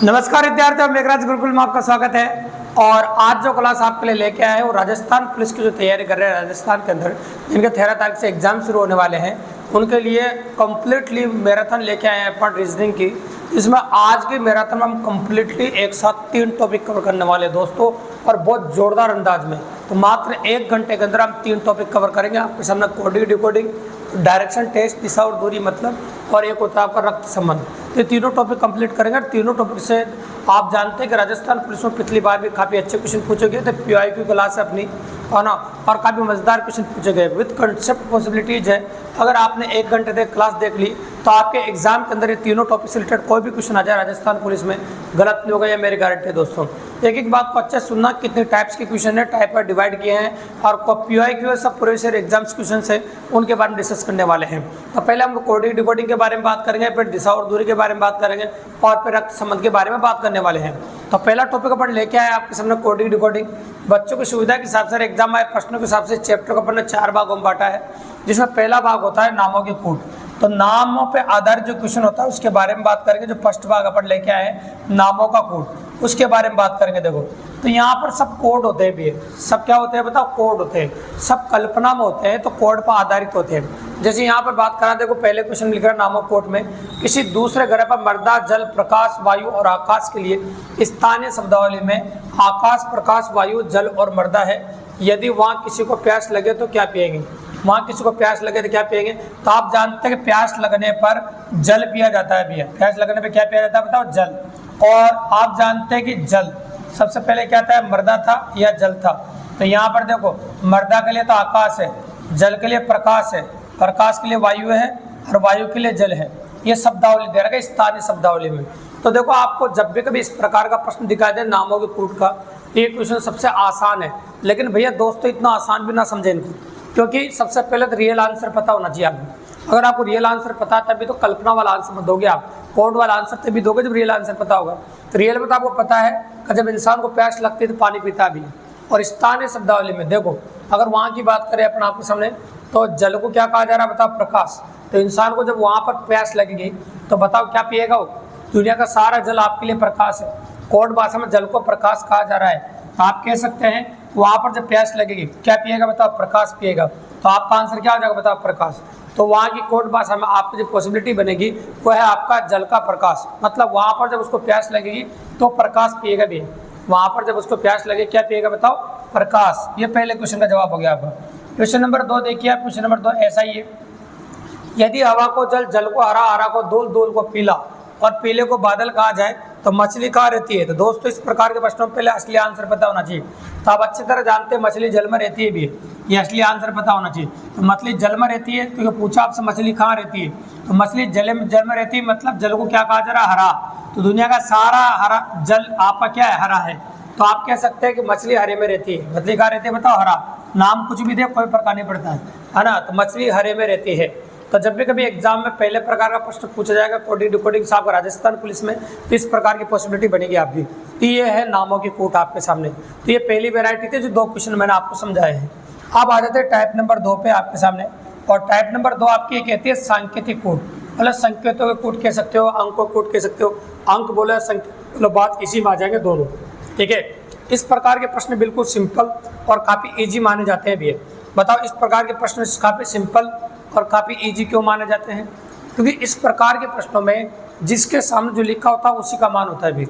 नमस्कार विद्यार्थियों, मेघराज गुरुकुल में आपका स्वागत है। और आज जो क्लास आपके लिए लेके आए हैं वो राजस्थान पुलिस की जो तैयारी कर रहे हैं राजस्थान के अंदर, जिनके 13 तारीख से एग्जाम शुरू होने वाले हैं, उनके लिए कम्प्लीटली मैराथन लेके आए हैं अपन रीजनिंग की। इसमें आज की मैराथन में हम कम्प्लीटली एक साथ 3 टॉपिक कवर करने वाले हैं दोस्तों, और बहुत जोरदार अंदाज में। तो मात्र 1 घंटे के अंदर हम 3 टॉपिक कवर करेंगे। आपके सामने कोडिंग, डिकोडिंग, डायरेक्शन टेस्ट, दिशा और दूरी मतलब, और एक होता है आपका रक्त संबंध। तो ये तीनों टॉपिक कंप्लीट करेंगे। तीनों टॉपिक से आप जानते हैं कि राजस्थान पुलिस में पिछली बार भी काफ़ी अच्छे क्वेश्चन पूछे गए थे। PYQ क्लास है अपनी, है ना, और काफ़ी मज़ेदार क्वेश्चन पूछे गए विद कंसेप्ट पॉसिबिलिटीज है। अगर आपने 1 घंटे तक क्लास देख ली तो आपके एग्जाम के अंदर ये तीनों टॉपिक से रिलेटेड कोई भी क्वेश्चन आ जाए राजस्थान पुलिस में, गलत नहीं होगा, ये मेरी गारंटी है दोस्तों। एक एक बात को अच्छे सुनना, कितने टाइप्स के क्वेश्चन है, टाइप पर डिवाइड किए हैं, और PYQ सब पूरे से एग्जाम्स क्वेश्चन है, उनके बारे में डिस्कस करने वाले हैं। तो पहले हम कोडिंग डिकोडिंग के बारे में बात करेंगे, फिर दिशा और दूरी के बारे में बात करेंगे, और फिर रक्त संबंध के बारे में बात करने वाले हैं। तो पहला टॉपिक अपन लेके आए आपके सामने कोडिंग डिकोडिंग। बच्चों की सुविधा के हिसाब से एग्जाम आए प्रश्नों के हिसाब से चैप्टर को अपन ने 4 भागों में बांटा है, जिसमें पहला भाग होता है नामों के कूट। तो नामों पे आधारित जो क्वेश्चन होता है उसके बारे में बात करेंगे। जो फर्स्ट भाग अपन लेके आए हैं नामों का कोड, उसके बारे में बात करेंगे। देखो, तो यहाँ पर सब कोड होते हैं भी, सब क्या होते हैं बताओ, कोड होते हैं। सब कल्पना में होते हैं, तो कोड पर आधारित होते हैं। जैसे यहाँ पर बात करा, देखो पहले क्वेश्चन लिख रहा है नामक कोड में, किसी दूसरे ग्रह पर मृदा, जल, प्रकाश, वायु और आकाश के लिए स्थानीय शब्दावली में आकाश, प्रकाश, वायु, जल और मृदा है। यदि वहाँ किसी को प्यास लगे तो क्या पिएंगे? वहाँ किसी को प्यास लगे तो क्या पिएंगे? तो आप जानते हैं कि प्यास लगने पर जल पिया जाता है भैया। प्यास लगने पर क्या पिया जाता है बताओ? जल। और आप जानते हैं कि जल सबसे पहले क्या था, मृदा था या जल था? तो यहाँ पर देखो, मृदा के लिए तो आकाश है, जल के लिए प्रकाश है, प्रकाश के लिए वायु है, और वायु के लिए जल है। ये शब्दावली दे रखा है स्थानीय शब्दावली में। तो देखो, आपको जब भी कभी इस प्रकार का प्रश्न दिखाई दे नामों के कूट का, ये क्वेश्चन सबसे आसान है। लेकिन भैया दोस्तों, इतना आसान भी ना समझें इनको, क्योंकि सबसे पहले तो रियल आंसर पता होना चाहिए आपको। अगर आपको रियल आंसर पता है तभी तो कल्पना वाला आंसर मत दोगे आप, कोड वाला आंसर तभी दोगे जब रियल आंसर पता होगा। तो रियल में तो आपको पता है कि जब इंसान को प्यास लगती है तो पानी पीता भी है। और स्थानीय शब्दावली में देखो, अगर वहाँ की बात करें अपन आपके सामने, तो जल को क्या कहा जा रहा है बताओ? प्रकाश। तो इंसान को जब वहाँ पर प्यास लगेगी तो बताओ क्या पिएगा वो? दुनिया का सारा जल आपके लिए प्रकाश है। कोड भाषा में जल को प्रकाश कहा जा रहा है। तो आप कह सकते हैं वहाँ पर जब प्यास लगेगी क्या पिएगा बताओ? प्रकाश पिएगा। तो आपका आंसर क्या हो जाएगा बताओ? प्रकाश। तो वहाँ की कोड भाषा में आपकी जो पॉसिबिलिटी बनेगी वो है आपका जल का प्रकाश। मतलब वहाँ पर जब उसको प्यास लगेगी तो प्रकाश पिएगा भी। वहाँ पर जब उसको प्यास लगे क्या पिएगा बताओ? प्रकाश। ये पहले क्वेश्चन का जवाब हो गया आपका। क्वेश्चन नंबर 2 देखिए। क्वेश्चन नंबर 2 ऐसा ही है, यदि हवा को जल, जल को हरा, हरा को धूल, धूल को पीला और पीले को बादल कहा जाए तो मछली कहाँ रहती है? तो दोस्तों, इस प्रकार के प्रश्नों में पहले असली आंसर पता होना चाहिए। तो आप अच्छी तरह जानते हैं मछली जल में रहती है भी, ये असली आंसर पता होना चाहिए। तो मछली जल में रहती है, क्योंकि पूछा आपसे मछली कहाँ रहती है, तो मछली जल में रहती है। मतलब जल को क्या कहा जा रहा है? हरा। तो दुनिया का सारा हरा जल आपका क्या है? हरा है। तो आप कह सकते हैं कि मछली हरे में रहती है। मछली कहाँ रहती है बताओ? हरा। नाम कुछ भी दे कोई फर्क नहीं पड़ता है ना। तो मछली हरे में रहती है। तो जब भी कभी एग्जाम में पहले प्रकार का प्रश्न पूछा जाएगा कोडिंग डिकोडिंग से आपका राजस्थान पुलिस में, तो इस प्रकार की पॉसिबिलिटी बनेगी आपकी। तो ये है नामों की कूट आपके सामने। तो ये पहली वेरायटी थी जो 2 क्वेश्चन मैंने आपको समझाए हैं। अब आ जाते हैं टाइप नंबर 2 पे आपके सामने। और टाइप नंबर 2 आपकी ये कहती है सांकेतिक कूट। मतलब संकेतों के कूट कह सकते हो, अंकों के कूट कह सकते हो। अंक बोले संकेत, बात इसी में आ जाएंगे दोनों। ठीक है, इस प्रकार के प्रश्न बिल्कुल सिंपल और काफ़ी ईजी माने जाते हैं भी। बताओ, इस प्रकार के प्रश्न काफ़ी सिंपल और काफ़ी इजी क्यों माने जाते हैं? क्योंकि इस प्रकार के प्रश्नों में जिसके सामने जो लिखा होता है उसी का मान होता है भी।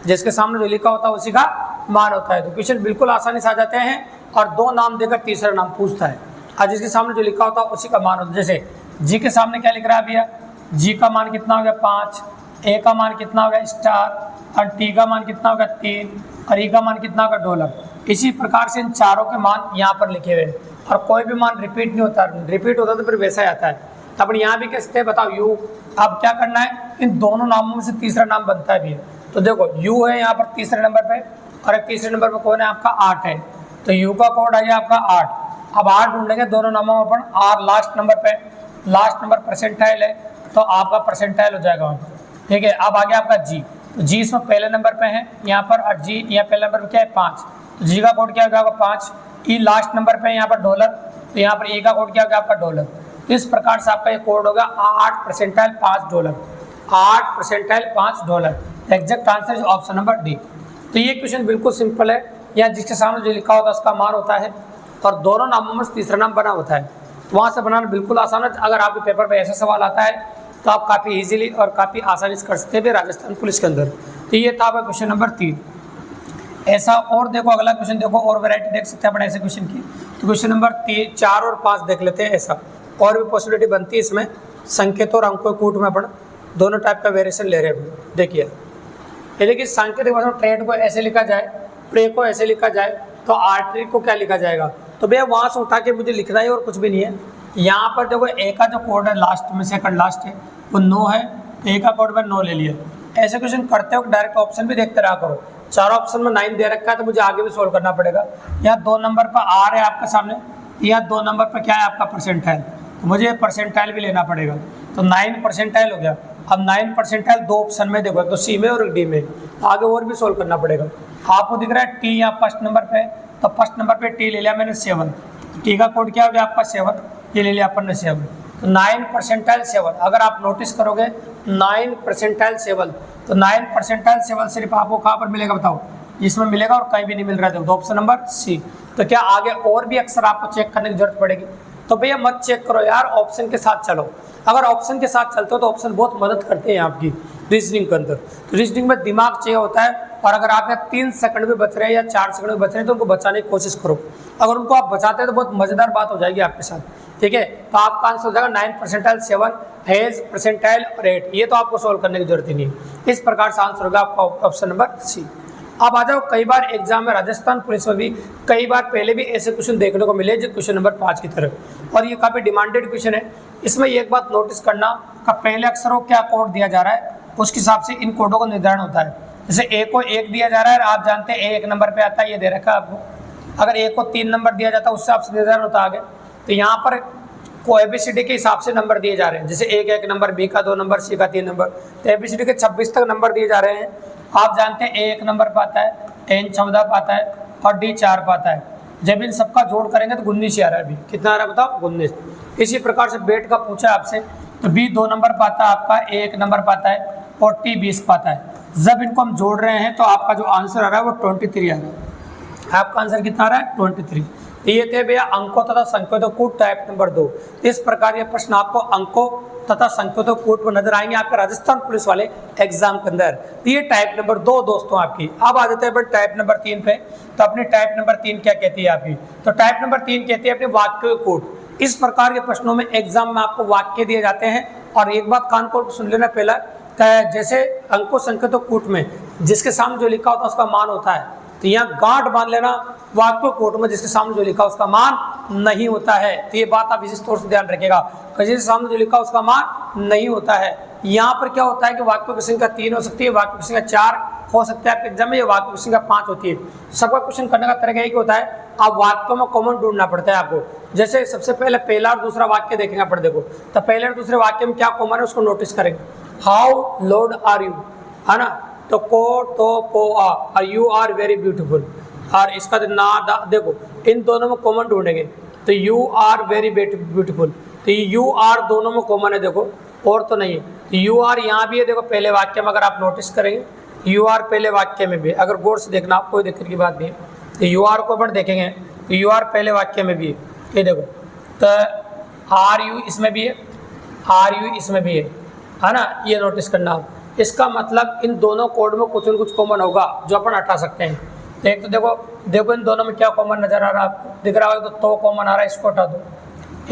जिसके सामने जो लिखा होता है उसी का मान होता है। तो क्वेश्चन बिल्कुल आसानी से आ जाते हैं, और 2 नाम देकर तीसरा नाम पूछता है, और जिसके सामने जो लिखा होता है उसी का मान होता है। जैसे जी के सामने क्या लिख रहा है भैया? जी का मान कितना हो गया? 5। ए का मान कितना हो गया? स्टार। और टी का मान कितना होगा? 3। और ई का मान कितना होगा? डॉलर। इसी प्रकार से इन चारों के मान यहाँ पर लिखे हुए हैं, और कोई भी मान रिपीट नहीं होता। रिपीट होता तो फिर वैसा ही आता है। तो अपन यहाँ भी कहते हैं बताओ यू। अब क्या करना है? इन दोनों नामों में से तीसरा नाम बनता है भी है। तो देखो यू है यहाँ पर तीसरे नंबर पे, और एक तीसरे नंबर पर कौन है आपका? 8 है। तो यू का कोड है आपका 8। अब 8 ढूंढेंगे दोनों नामों में अपन। आर लास्ट नंबर पे, लास्ट नंबर परसेंटाइल है, तो आपका परसेंटाइल हो जाएगा वहाँ पर। ठीक है, अब आ गया आपका जी। तो जी इसमें पहले नंबर पे है यहाँ पर, और जी यहाँ पहले नंबर पे क्या है? 5। तो जी का कोड क्या होगा? 5। ई लास्ट नंबर पे यहाँ पर डॉलर, तो यहाँ पर ई का कोड क्या होगा? आपका डॉलर। इस प्रकार से आपका ये कोड होगा 8 percentile 5 dollar. 8 percentile 5 dollar. Exact answer is option number D. तो ये क्वेश्चन बिल्कुल सिंपल है, या जिसके सामने जो लिखा होता है उसका मान होता है और दोनों नामों में तीसरा नाम बना होता है, तो वहाँ से बनाना बिल्कुल आसान है। अगर आपके पेपर में ऐसा सवाल आता है तो आप काफ़ी इजीली और काफ़ी आसानी से कर सकते हैं राजस्थान पुलिस के अंदर। तो ये था क्वेश्चन नंबर 3। ऐसा और देखो अगला क्वेश्चन देखो, और वैरायटी देख सकते हैं अपने ऐसे क्वेश्चन की। तो क्वेश्चन नंबर 3, 4 और 5 देख लेते हैं। ऐसा और भी पॉसिबिलिटी बनती है इसमें, संकेतों और अंकों कूट में अपन दोनों टाइप का वेरिएशन ले रहे हैं। देखिए ये देखिए सांकेतिक भाषा में ट्रेड को ऐसे लिखा जाए, प्रे को ऐसे लिखा जाए, तो आर्टरी को क्या लिखा जाएगा। तो भैया वहाँ से उठा के मुझे लिखना है और कुछ भी नहीं है। यहाँ पर देखो ए का जो कोड है लास्ट में, सेकंड लास्ट है वो 9 है, ए का कोड में 9 ले लिया। ऐसे क्वेश्चन करते हो डायरेक्ट ऑप्शन भी देखते रहा करो। 4 ऑप्शन में 9 दे रखा है तो मुझे आगे भी सोल्व करना पड़ेगा। यहाँ 2 नंबर पर आर है आपके सामने, यहाँ 2 नंबर पर क्या है आपका परसेंटाइल, तो मुझे परसेंटाइल भी लेना पड़ेगा। तो 9 परसेंटाइल हो गया। अब 9 परसेंटाइल 2 ऑप्शन में देखो, तो सी में और डी में, आगे और भी सोल्व करना पड़ेगा। आपको दिख रहा है टी यहाँ फर्स्ट नंबर पे, तो फर्स्ट नंबर पे टी ले लिया मैंने 7, टी का कोड क्या हो गया आपका 7, ये ले लिया अपन ने 7। तो 9 परसेंटाइल 7, अगर आप नोटिस करोगे 9 परसेंटाइल 7, तो 9 परसेंटाइल 7 सिर्फ आपको कहाँ पर मिलेगा बताओ, इसमें मिलेगा और कहीं भी नहीं मिल रहा है। तो ऑप्शन नंबर सी। तो क्या आगे और भी अक्सर आपको चेक करने की जरूरत पड़ेगी? तो भैया मत चेक करो यार, ऑप्शन के साथ चलो। अगर ऑप्शन के साथ चलते हो तो ऑप्शन बहुत मदद करते हैं आपकी रीजनिंग के अंदर। तो रीजनिंग में दिमाग चाहिए होता है, और अगर आपके 3 सेकंड भी बच रहे हैं या 4 सेकंड भी बच रहे हैं तो उनको बचाने की कोशिश करो। अगर उनको आप बचाते हैं तो बहुत मजेदार बात हो जाएगी आपके साथ, ठीक है। तो आपका आंसर हो जाएगा 9 परसेंटाइल 7, हेज परसेंटाइल और 8। ये तो आपको सोल्व करने की जरूरत ही नहीं। इस प्रकार से आंसर होगा आपका ऑप्शन नंबर सी। अब आ जाओ, कई बार एग्जाम में राजस्थान पुलिस में भी कई बार पहले भी ऐसे क्वेश्चन देखने को मिले जो क्वेश्चन नंबर 5 की तरफ, और ये काफ़ी डिमांडेड क्वेश्चन है। इसमें एक बात नोटिस करना का पहले अक्षरों क्या कोड दिया जा रहा है उसके हिसाब से इन कोडों का निर्धारण होता है। जैसे ए को 1 दिया जा रहा है, आप जानते हैं ए 1 नंबर पे आता है, ये दे रखा है आपको। अगर ए को 3 नंबर दिया जाता है उससे आपसे निर्धारण होता है आगे। तो यहाँ पर को एबीसीडी के हिसाब से नंबर दिए जा रहे हैं, जैसे ए का 1 नंबर, बी का 2 नंबर, सी का 3 नंबर। तो एबीसीडी के 26 तक नंबर दिए जा रहे हैं। आप जानते हैं ए 1 नंबर पाता है, एन 14 पाता है और डी 4 पाता है। जब इन सबका जोड़ करेंगे तो 19 आ रहा है। अभी कितना आ रहा है बताओ? 19। इसी प्रकार से बेट का पूछा आपसे, तो बी 2 नंबर पाता है आपका, ए 1 नंबर पाता है और टी 20 पाता है। जब इनको हम जोड़ रहे हैं तो आपका जो आंसर आ रहा है वो 23 आ रहा है। आपका आंसर कितना आ रहा है? 23। ये थे भैया अंकों तथा संकेतों कूट टाइप नंबर 2। इस प्रकार ये प्रश्न आपको अंकों तथा संकेतों कूट पर नजर आएंगे आपके राजस्थान पुलिस वाले एग्जाम के अंदर। तो ये टाइप नंबर 2 दोस्तों आपकी। अब आ जाते हैं टाइप नंबर 3 पे। तो अपनी टाइप नंबर 3 क्या कहती है आपकी? तो टाइप नंबर 3 कहती है अपने वाक्य कूट। इस प्रकार के प्रश्नों में एग्जाम में आपको वाक्य दिए जाते हैं। और एक बात कान खोल सुन लेना पहला, जैसे अंकों संकेतों कूट में जिसके सामने जो लिखा होता है उसका मान होता है, तो यहाँ गांठ बांध लेना, वाक्य कोट में जिसके सामने जो लिखा उसका मान नहीं होता है। तो ये बात आप विशेष तौर से ध्यान रखिएगा, जिसके सामने जो लिखा उसका मान नहीं होता है। यहाँ पर क्या होता है कि वाक्य की संख्या 3 हो सकती है, वाक्य की संख्या 4 हो सकता है आपके एग्जाम में, ये वाक्य की संख्या 5 होती है। सबका क्वेश्चन करने का तरीका एक होता है, आप वाक्यों में कॉमन ढूंढना पड़ता है आपको। जैसे सबसे पहले पहला और दूसरा वाक्य देखेंगे अपन, देखो तो पहले और दूसरे वाक्य में क्या कॉमन है उसको नोटिस करेंगे। हाउ लोड आर यू, है ना, तो को तो पो आ, यू आर वेरी ब्यूटीफुल। और इसका ना देखो इन दोनों में कॉमन ढूंढेंगे, तो यू आर वेरी ब्यूटीफुल। तो यू आर दोनों में कॉमन है, देखो और तो नहीं है। तो यू आर यहाँ भी है, देखो पहले वाक्य में अगर आप नोटिस करेंगे यू आर पहले वाक्य में भी है, अगर गौर से देखना आप कोई दिक्कत की बात नहीं है। तो यू आर को अपन देखेंगे तो यू आर पहले वाक्य में भी है, ये देखो। तो आर यू इसमें भी है, आर यू इसमें भी है ना, ये नोटिस करना आप। इसका मतलब इन दोनों कोड में कुछ न कुछ कॉमन होगा जो अपन हटा सकते हैं। एक तो देखो इन दोनों में क्या कॉमन नजर आ रहा है आपको, दिख रहा होगा तो कॉमन आ रहा है, इसको हटा दो।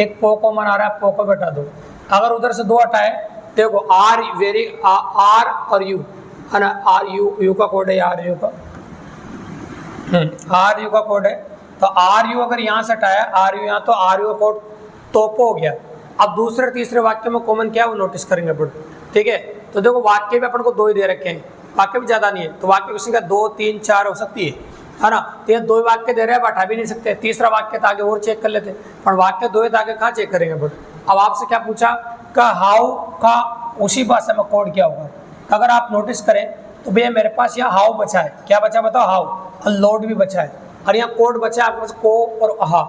एक पो कॉमन आ रहा है, पो को हटा दो। अगर उधर से 2 हटाए, देखो आर वेरी आर और यू, है ना, आर यू का कोड है, आर यू का आर यू का कोड है। तो आर यू अगर यहाँ से हटाया आर यू यहाँ, तो आर यू का कोड तोपो हो गया। अब दूसरे तीसरे वाक्य में कॉमन क्या है वो नोटिस करेंगे अपन, ठीक है। तो देखो वाक्य भी अपन को 2 ही दे रखे हैं, वाक्य भी ज़्यादा नहीं है, तो वाक्य की संख्या 2, 3, 4 हो सकती है ना। तो ये 2 वाक्य दे रहे हैं, हटा भी नहीं सकते। तीसरा वाक्य था आगे और चेक कर लेते, पर वाक्य 2 है तो आगे कहाँ चेक करेंगे अपन। अब आपसे क्या पूछा का हाउ का उसी भाषा में कोड क्या होगा। अगर आप नोटिस करें तो भैया मेरे पास यहाँ हाउ बचा है, क्या बचा बताओ, हाउ, और लोड भी बचा है, और यहाँ कोड बचा है आपके पास को और हा।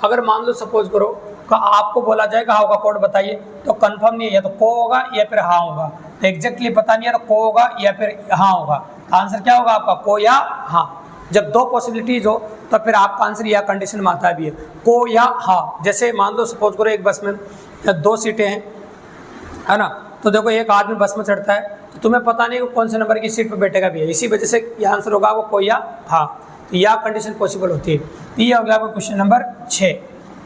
अगर मान लो सपोज करो तो आपको बोला जाएगा हाँ का कोड बताइए, तो कंफर्म नहीं है, या तो को होगा या फिर हाँ होगा। तो एग्जैक्टली पता नहीं है तो को होगा या फिर हाँ होगा। तो आंसर क्या होगा आपका, को या हाँ। जब दो पॉसिबिलिटीज हो तो फिर आपका आंसर या कंडीशन में आता भी है, को या हाँ। जैसे मान लो सपोज करो एक बस में 2 सीटें हैं, है ना, तो देखो एक आदमी बस में चढ़ता है तो तुम्हें पता नहीं कौन से नंबर की सीट पर बैठेगा भी है, इसी वजह से ये आंसर होगा वो को या हाँ। तो या कंडीशन पॉसिबल होती है। तो ये हो गया आपका क्वेश्चन नंबर 6।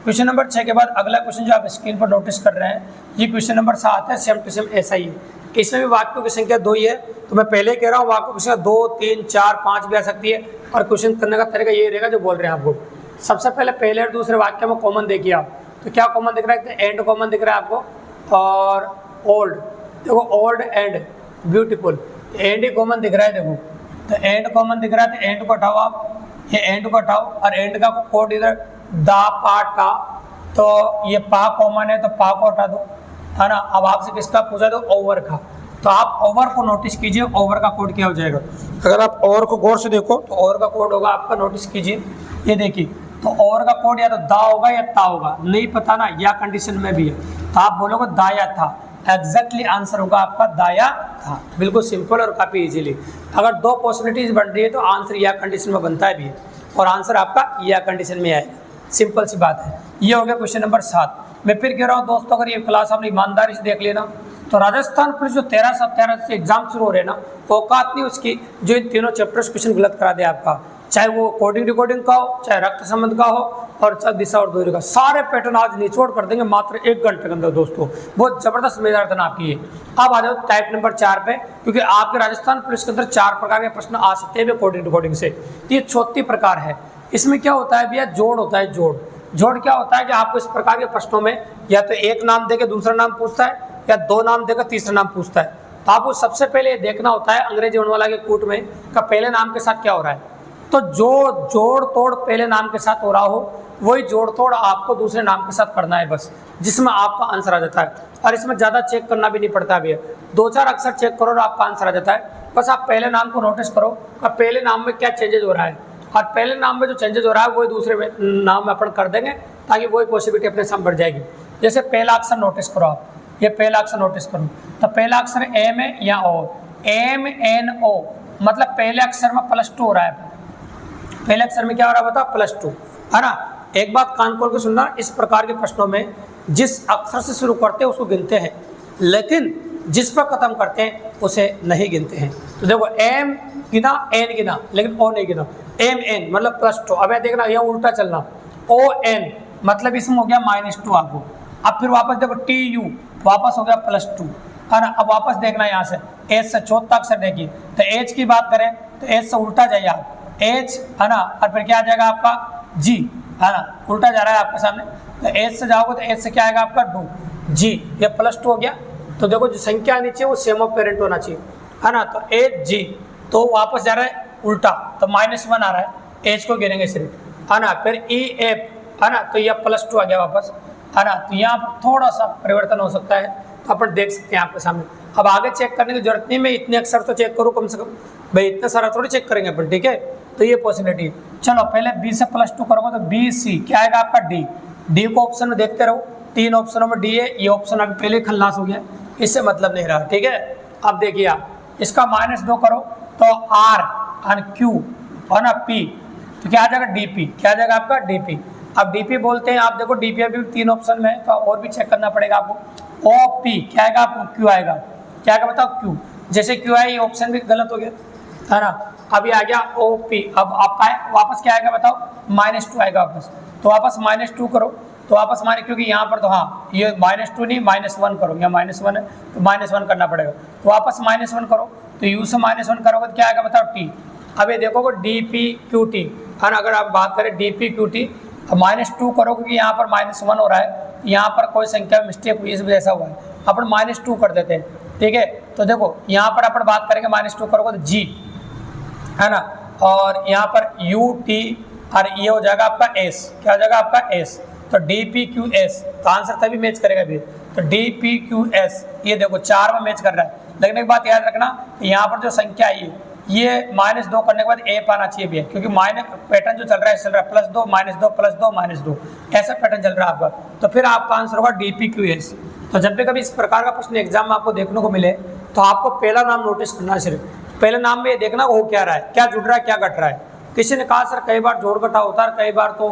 क्वेश्चन नंबर 6 के बाद अगला क्वेश्चन जो आप स्क्रीन पर नोटिस कर रहे हैं, ये क्वेश्चन नंबर 7 है, सेम टू सेम ऐसा ही है। इसमें भी वाक्यों की संख्या 2 ही है, तो मैं पहले कह रहा हूँ वाक्यों की संख्या 2, 3, 4, 5 भी आ सकती है। और क्वेश्चन करने का तरीका ये रहेगा जो बोल रहे हैं आपको। सबसे पहले और दूसरे वाक्य में कॉमन देखिए आप, तो क्या कॉमन दिख रहा है, एंड कॉमन दिख रहा है आपको, और ओल्ड, देखो old and beautiful, and he common दिख रहा है देखो। तो एंड कॉमन दिख रहा है, तो एंड को हटाओ आप, ये एंड को हटाओ, और एंड का कोड इधर दा पा टा, तो ये पा कॉमन है तो पा को हटा दो, है ना। अब आपसे किसका पूछा, तो ओवर का, तो आप ओवर को नोटिस कीजिए, ओवर का कोड क्या हो जाएगा। अगर आप ओवर को गौर से देखो तो ओवर का कोड होगा आपका, नोटिस कीजिए, ये देखिए, तो ओवर का कोड या तो दा होगा या ता होगा, नहीं पता ना, या कंडीशन में भी है, तो आप बोलोगे दा या था। एग्जैक्टली आंसर होगा आपका दा या था, बिल्कुल सिंपल और काफ़ी इजीली। अगर 2 पॉसिबिलिटीज बन रही है तो आंसर या कंडीशन में बनता है भी है, और आंसर आपका या कंडीशन में आएगा, सिंपल सी बात है। ये हो गया क्वेश्चन नंबर 7। मैं फिर कह रहा हूँ दोस्तों, अगर ये क्लास आपने ईमानदारी से देख लेना तो राजस्थान पुलिस जो 13 से एग्जाम शुरू हो रहे हैं ना, औकात नहीं उसकी जो इन तीनों चैप्टर्स क्वेश्चन गलत करा दे आपका, चाहे वो कोडिंग रिकॉर्डिंग का हो, चाहे रक्त संबंध का हो, और चाहे दिशा और दूरी का, सारे पैटर्न आज निचोड़ कर देंगे मात्र 1 घंटे के अंदर दोस्तों। बहुत जबरदस्त मेजरतन आपकी है। अब आ जाओ टाइप नंबर 4 पे, क्योंकि आपके राजस्थान पुलिस के अंदर 4 प्रकार के प्रश्न आ सकते हैं कोडिंग रिकॉर्डिंग से। ये 34 प्रकार है। इसमें क्या होता है भैया, जोड़ होता है। जोड़ क्या होता है कि आपको इस प्रकार के प्रश्नों में या तो एक नाम देके दूसरा नाम पूछता है, या 2 नाम देकर तीसरा नाम पूछता है। तो आपको सबसे पहले देखना होता है अंग्रेजी वर्णमाला के कूट में का पहले नाम के साथ क्या हो रहा है। तो जो जोड़ तोड़ पहले नाम के साथ हो रहा हो, वही जोड़ तोड़ आपको दूसरे नाम के साथ करना है बस, जिसमें आपका आंसर आ जाता है। और इसमें ज़्यादा चेक करना भी नहीं पड़ता भैया, 2-4 अक्षर चेक करो और आपका आंसर आ जाता है। बस आप पहले नाम को नोटिस करो कि पहले नाम में क्या चेंजेज हो रहा है, और पहले नाम में जो चेंजेस हो रहा है वही दूसरे नाम में अपन कर देंगे, ताकि वही पॉसिबिलिटी अपने सामने बढ़ जाएगी। जैसे पहला अक्षर नोटिस करो आप, ये पहला अक्षर नोटिस करो, तो पहला अक्षर एम है या ओ, एम एन ओ, मतलब पहले अक्षर में +2 हो रहा है। पहले अक्षर में क्या हो रहा है बताओ, +2, है ना। एक बात कान खोल के सुनना, इस प्रकार के प्रश्नों में जिस अक्षर से शुरू करते हैं उसको गिनते हैं, लेकिन जिस पर खत्म करते हैं उसे नहीं गिनते हैं। तो देखो एम गिना, एन गिना, लेकिन ओ नहीं गिना। एम एन मतलब +2। अब देखना यह उल्टा चलना, ओ एन मतलब इसमें हो गया -2 आपको। अब फिर वापस देखो टी यू, वापस हो गया +2, है ना। अब वापस देखना यहाँ से एच से चौथा अक्षर देखिए, तो एच की बात करें तो एच से उल्टा जाइए आप, एच, है ना, और फिर क्या आ जाएगा आपका जी, है ना, उल्टा जा रहा है आपके सामने। तो एच से जाओगे तो एच से क्या आएगा आपका डू, जी, ये +2 हो गया। तो देखो जो संख्या आनी चाहिए वो सेम ऑफ पेरेंट होना चाहिए, है ना। तो एच जी, तो वापस जा रहा है उल्टा, तो -1 आ रहा है, एच को गिनेंगे सिर्फ, है ना। फिर ई एफ, है ना, तो यह +2 आ गया वापस, है ना। तो यहाँ पर थोड़ा सा परिवर्तन हो सकता है, तो अपन देख सकते हैं आपके सामने। अब आगे चेक करने की जरूरत नहीं, मैं इतने अक्षर तो चेक करूँ कम से कम, भाई इतना सारा थोड़ी चेक करेंगे अपन, ठीक है। तो ये पॉसिबिलिटी, चलो पहले बी से +2 करोगे तो बी सी क्या आएगा आपका डी। डी को ऑप्शन में देखते रहो, 3 ऑप्शनों में डी है, ये ऑप्शन अभी पहले खल्लास हो गया, इससे मतलब नहीं रहा, ठीक है। अब देखिए आप इसका -2 करो तो आर और क्यू और ना पी, तो क्या आ जाएगा डीपी, क्या आ जाएगा आपका डीपी। अब डीपी बोलते हैं, आप देखो डीपी अभी 3 ऑप्शन में है, तो और भी चेक करना पड़ेगा आपको। ओ पी क्या आएगा आपको, क्यू आएगा, क्या आएगा बताओ क्यू। जैसे क्यू है ये ऑप्शन भी गलत हो गया, है ना। अभी आ गया ओ पी, अब आपका वापस क्या आएगा बताओ, -2 आएगा वापस। तो वापस -2 करो, तो वापस क्योंकि यहाँ पर तो हाँ ये -2 नहीं -1 करो, या -1 है तो -1 करना पड़ेगा। तो वापस -1 करो, तो यू से -1 करोगे तो क्या आएगा बताओ टी। अब ये देखोगे डी पी क्यू टी, है ना। अगर आप बात करें डी पी क्यू टी, -2 करो क्योंकि यहाँ पर -1 हो रहा है, यहाँ पर कोई संख्या में मिस्टेक हुई, इस वजह ऐसा हुआ है, अपन -2 कर देते हैं, ठीक है। तो देखो यहाँ पर अपन बात करेंगे -2 करोगे तो जी, है ना, और यहाँ पर यू टी, और ये हो जाएगा आपका एस, क्या हो जाएगा आपका एस। तो डी पी क्यू एस, तो आंसर तभी मैच करेगा भी। तो डी पी क्यू एस, ये देखो 4 में मैच कर रहा है। लेकिन एक बात याद रखना, यहाँ पर जो संख्या आई है ये -2 करने के बाद ए पाना चाहिए भी है, क्योंकि माइनस पैटर्न जो चल रहा है +2 -2 +2 -2 ऐसा पैटर्न चल रहा है आपका। तो फिर आपका आंसर होगा DPQS। तो जब भी कभी इस प्रकार का प्रश्न एग्जाम में आपको देखने को मिले तो आपको पहला नाम नोटिस करना है। सिर्फ पहले नाम में ये देखना हो क्या रहा है, क्या जुड़ रहा है क्या घट रहा है। किसी ने कहा सर कई बार जोड़ घटा होता है, कई बार तो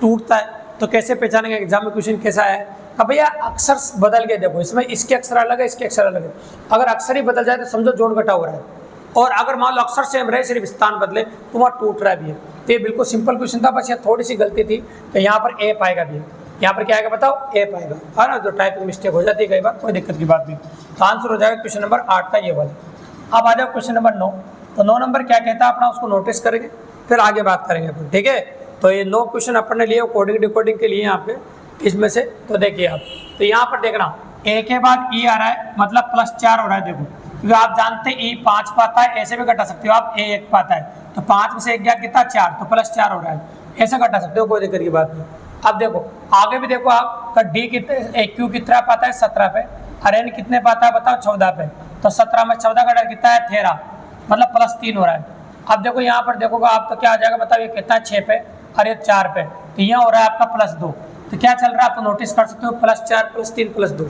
टूटता है, तो कैसे पहचानेंगे एग्जाम में क्वेश्चन कैसा है। अब भैया अक्षर बदल के देखो, इसमें इसके अक्षर अलग है, इसके अक्षर अलग है। अगर अक्षर ही बदल जाए तो समझो जोड़ घटा हो रहा है, और अगर मान लो अक्षर सेम रहे सिर्फ स्थान बदले तो वहाँ टूट रहा भी है। तो ये बिल्कुल सिंपल क्वेश्चन था, बस यहाँ थोड़ी सी गलती थी, तो यहाँ पर ए पाएगा भी है। यहाँ पर क्या आएगा बताओ, ए पाएगा, है ना। जो टाइपिंग मिस्टेक हो जाती है कई बार, कोई दिक्कत की बात नहीं। तो आंसर हो जाएगा क्वेश्चन नंबर 8 का ये वाला। अब आ जाओ क्वेश्चन नंबर 9। तो 9 नंबर क्या कहता है अपना, उसको नोटिस करेंगे फिर आगे बात करेंगे अपन, ठीक है। तो ये 9 क्वेश्चन अपन ने लिए कोडिंग डिकोडिंग के लिए यहाँ पे, इसमें से तो देखिए आप, तो यहाँ पर देखना ए के बाद ई आ रहा है, मतलब +4 हो रहा है। देखो क्योंकि आप जानते हैं ई 5 पाता है, ऐसे भी घटा सकते हो आप, ए 1 पाता है, तो 5 में से 1 गया कितना 4, तो +4 हो रहा है, ऐसे घटा सकते हो, कोई दिक्कत की बात नहीं। अब देखो आगे भी देखो आप, डी कितने क्यू कितना पाता है 17 पे, और एन कितने पाता है बताओ 14 पे, तो 17 में 14 का डर कितना है 13, मतलब +3 हो रहा है। अब देखो यहाँ पर देखोगा आप तो क्या आ जाएगा बताओ, ये कितना 6 पे और ये 4 पे, तो यहाँ हो रहा है आपका +2। तो क्या चल रहा है आप तो नोटिस कर सकते हो, +4 +3 +2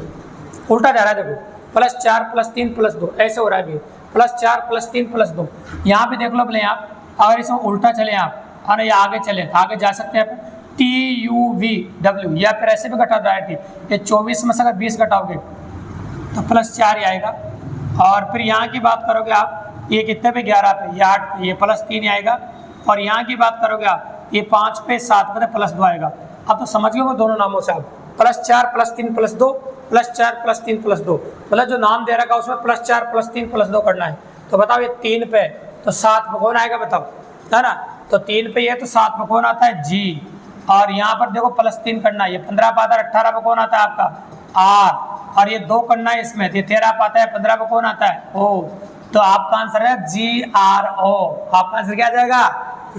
उल्टा जा रहा है। देखो +4 +3 +2 ऐसे हो रहा है अभी, +4 +3 +2। यहाँ भी देख लो बोले आप, अगर इसमें उल्टा चले आप और ये आगे चले तो आगे जा सकते हैं TUVW, या फिर ऐसे भी घटा रहा है। ये 24 में से अगर 20 घटाओगे तो +4 ही आएगा। और फिर यहाँ की बात करोगे आप, ये कितने पे 11 पे, ये 8 पे, ये +3 ही आएगा। और यहाँ की बात करोगे आप, ये 5 पे 7 पे +2 आएगा। अब तो समझ गए दोनों नामों से आप, +4 +3 +2, +4 +3 +2, मतलब जो नाम दे रखा है उसमें +4 +3 +2 करना है। तो बताओ ये 3 पे, तो 7 पे कौन आएगा बताओ, है ना। तो 3 पे ये, तो 7 पे कौन आता है जी। और यहाँ पर देखो +3 करना है, ये 15 पाता है, 18 पे कौन आता है आपका आर, और ये 2 करना है इसमें, ये 13 पाता है, 15 पे कौन आता है ओ। तो आपका आंसर है GRO। आपका आंसर क्या आ जाएगा,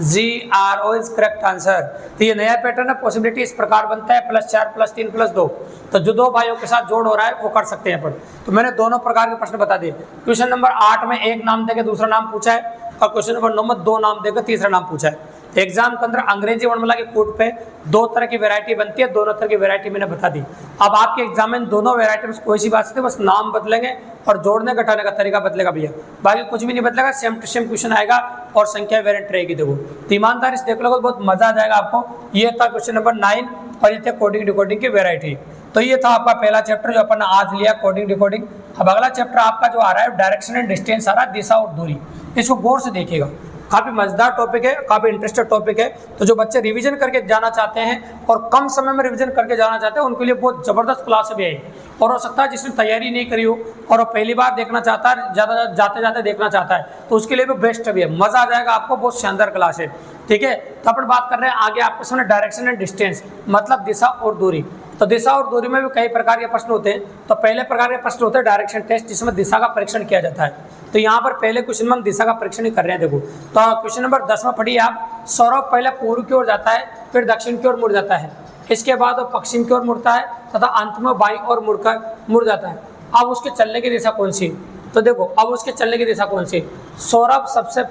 GRO इज करेक्ट आंसर। तो ये नया पैटर्न है, पॉसिबिलिटी इस प्रकार बनता है, +4 +3 +2। तो जो 2 भाइयों के साथ जोड़ हो रहा है वो कर सकते हैं अपन। तो मैंने दोनों प्रकार के प्रश्न बता दिए। क्वेश्चन नंबर 8 में एक नाम देकर दूसरा नाम पूछा है, और क्वेश्चन नंबर 9 में 2 नाम देकर तीसरा नाम पूछा है। एग्जाम के अंदर अंग्रेजी वर्णमाला के कोड पे 2 तरह की वैरायटी बनती है, दोनों तरह की वैरायटी मैंने बता दी। अब आपके एग्जाम में दोनों वैरायटी में कोई सी बात नहीं, बस नाम बदलेंगे और जोड़ने घटाने का तरीका बदलेगा भैया, बाकी कुछ भी नहीं बदलेगा, सेम टू सेम क्वेश्चन आएगा और संख्या वेरिएंट रहेगी। देखो तो ईमानदारी से देख लो, बहुत मजा आ जाएगा आपको। ये था क्वेश्चन नंबर 9 और ये थे कोडिंग डिकोडिंग की वैरायटी। तो ये था आपका पहला चैप्टर जो अपन ने आज लिया, कोडिंग डिकोडिंग। अब अगला चैप्टर आपका जो आ रहा है डायरेक्शन एंड डिस्टेंस आ रहा है, दिशा और दूरी। इसको गौर से देखिएगा, काफ़ी मजेदार टॉपिक है, काफ़ी इंटरेस्टेड टॉपिक है। तो जो बच्चे रिवीजन करके जाना चाहते हैं और कम समय में रिवीजन करके जाना चाहते हैं उनके लिए बहुत ज़बरदस्त क्लास भी है। और हो सकता है जिसने तैयारी नहीं करी हो और वो पहली बार देखना चाहता है, ज़्यादा जाते जाते देखना चाहता है, तो उसके लिए भी बेस्ट भी है, मज़ा आ जाएगा आपको, बहुत शानदार क्लास है। ठीक है, तो अपन बात कर रहे हैं आगे आपके सामने डायरेक्शन एंड डिस्टेंस, मतलब दिशा और दूरी। तो दिशा और दूरी में भी कई प्रकार के प्रश्न होते हैं। तो पहले प्रकार के प्रश्न होते हैं डायरेक्शन टेस्ट, जिसमें दिशा का परीक्षण किया जाता है। तो यहाँ पर पहले क्वेश्चन में हम दिशा का परीक्षण ही कर रहे हैं। देखो तो क्वेश्चन नंबर 10 में पढ़िए आप, सौरभ पहले पूर्व की ओर जाता है, फिर दक्षिण की ओर मुड़ जाता है, इसके बाद वो पश्चिम की ओर मुड़ता है तथा अंत में बाईं ओर मुड़ जाता है। अब उसके चलने की दिशा कौन सी? तो देखो अब उसके चलने की दिशा कौन सी? सौरभ सबसे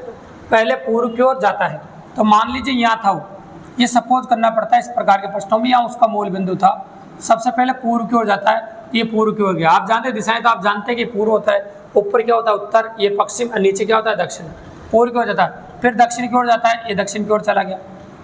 पहले पूर्व की ओर जाता है, तो मान लीजिए यहाँ था वो, ये सपोज करना पड़ता है इस प्रकार के प्रश्नों में, यहाँ उसका मूल बिंदु था, सबसे पहले पूर्व की ओर जाता है, ये पूर्व की ओर गया। आप जानते हैं दिशाएं, तो आप जानते हैं कि पूर्व होता है, ऊपर क्या होता है उत्तर, ये पश्चिम, और नीचे क्या होता है दक्षिण। पूर्व की ओर जाता है, फिर दक्षिण की ओर जाता है, ये दक्षिण की ओर चला गया,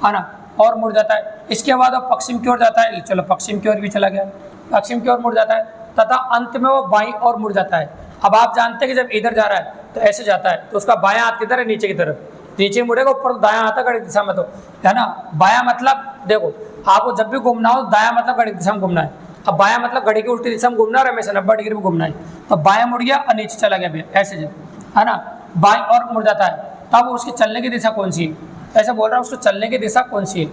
है ना, और मुड़ जाता है। इसके बाद वो पश्चिम की ओर जाता है, चलो पश्चिम की ओर भी चला गया, पश्चिम की ओर मुड़ जाता है, तथा अंत में वो बाईं ओर मुड़ जाता है। अब आप जानते हैं कि जब इधर जा रहा है तो ऐसे जाता है, तो उसका बायां हाथ किधर है? नीचे की तरफ, नीचे मुड़ेगा, ऊपर तो दायां आता है गणित दिशा में, तो है ना। बायां मतलब देखो आपको जब भी घूमना हो, दायां मतलब गणित दिशा में घूमना है, अब बायां मतलब घड़ी की उल्टी दिशा में घूमना है, हमेशा 90 डिग्री में घूमना है। तो बायां मुड़ गया और नीचे चला गया भैया, ऐसे जो है ना, बाएं और मुड़ जाता है। तब उसकी चलने की दिशा कौन सी है? ऐसे बोल रहा हूँ, उसको चलने की दिशा कौन सी है?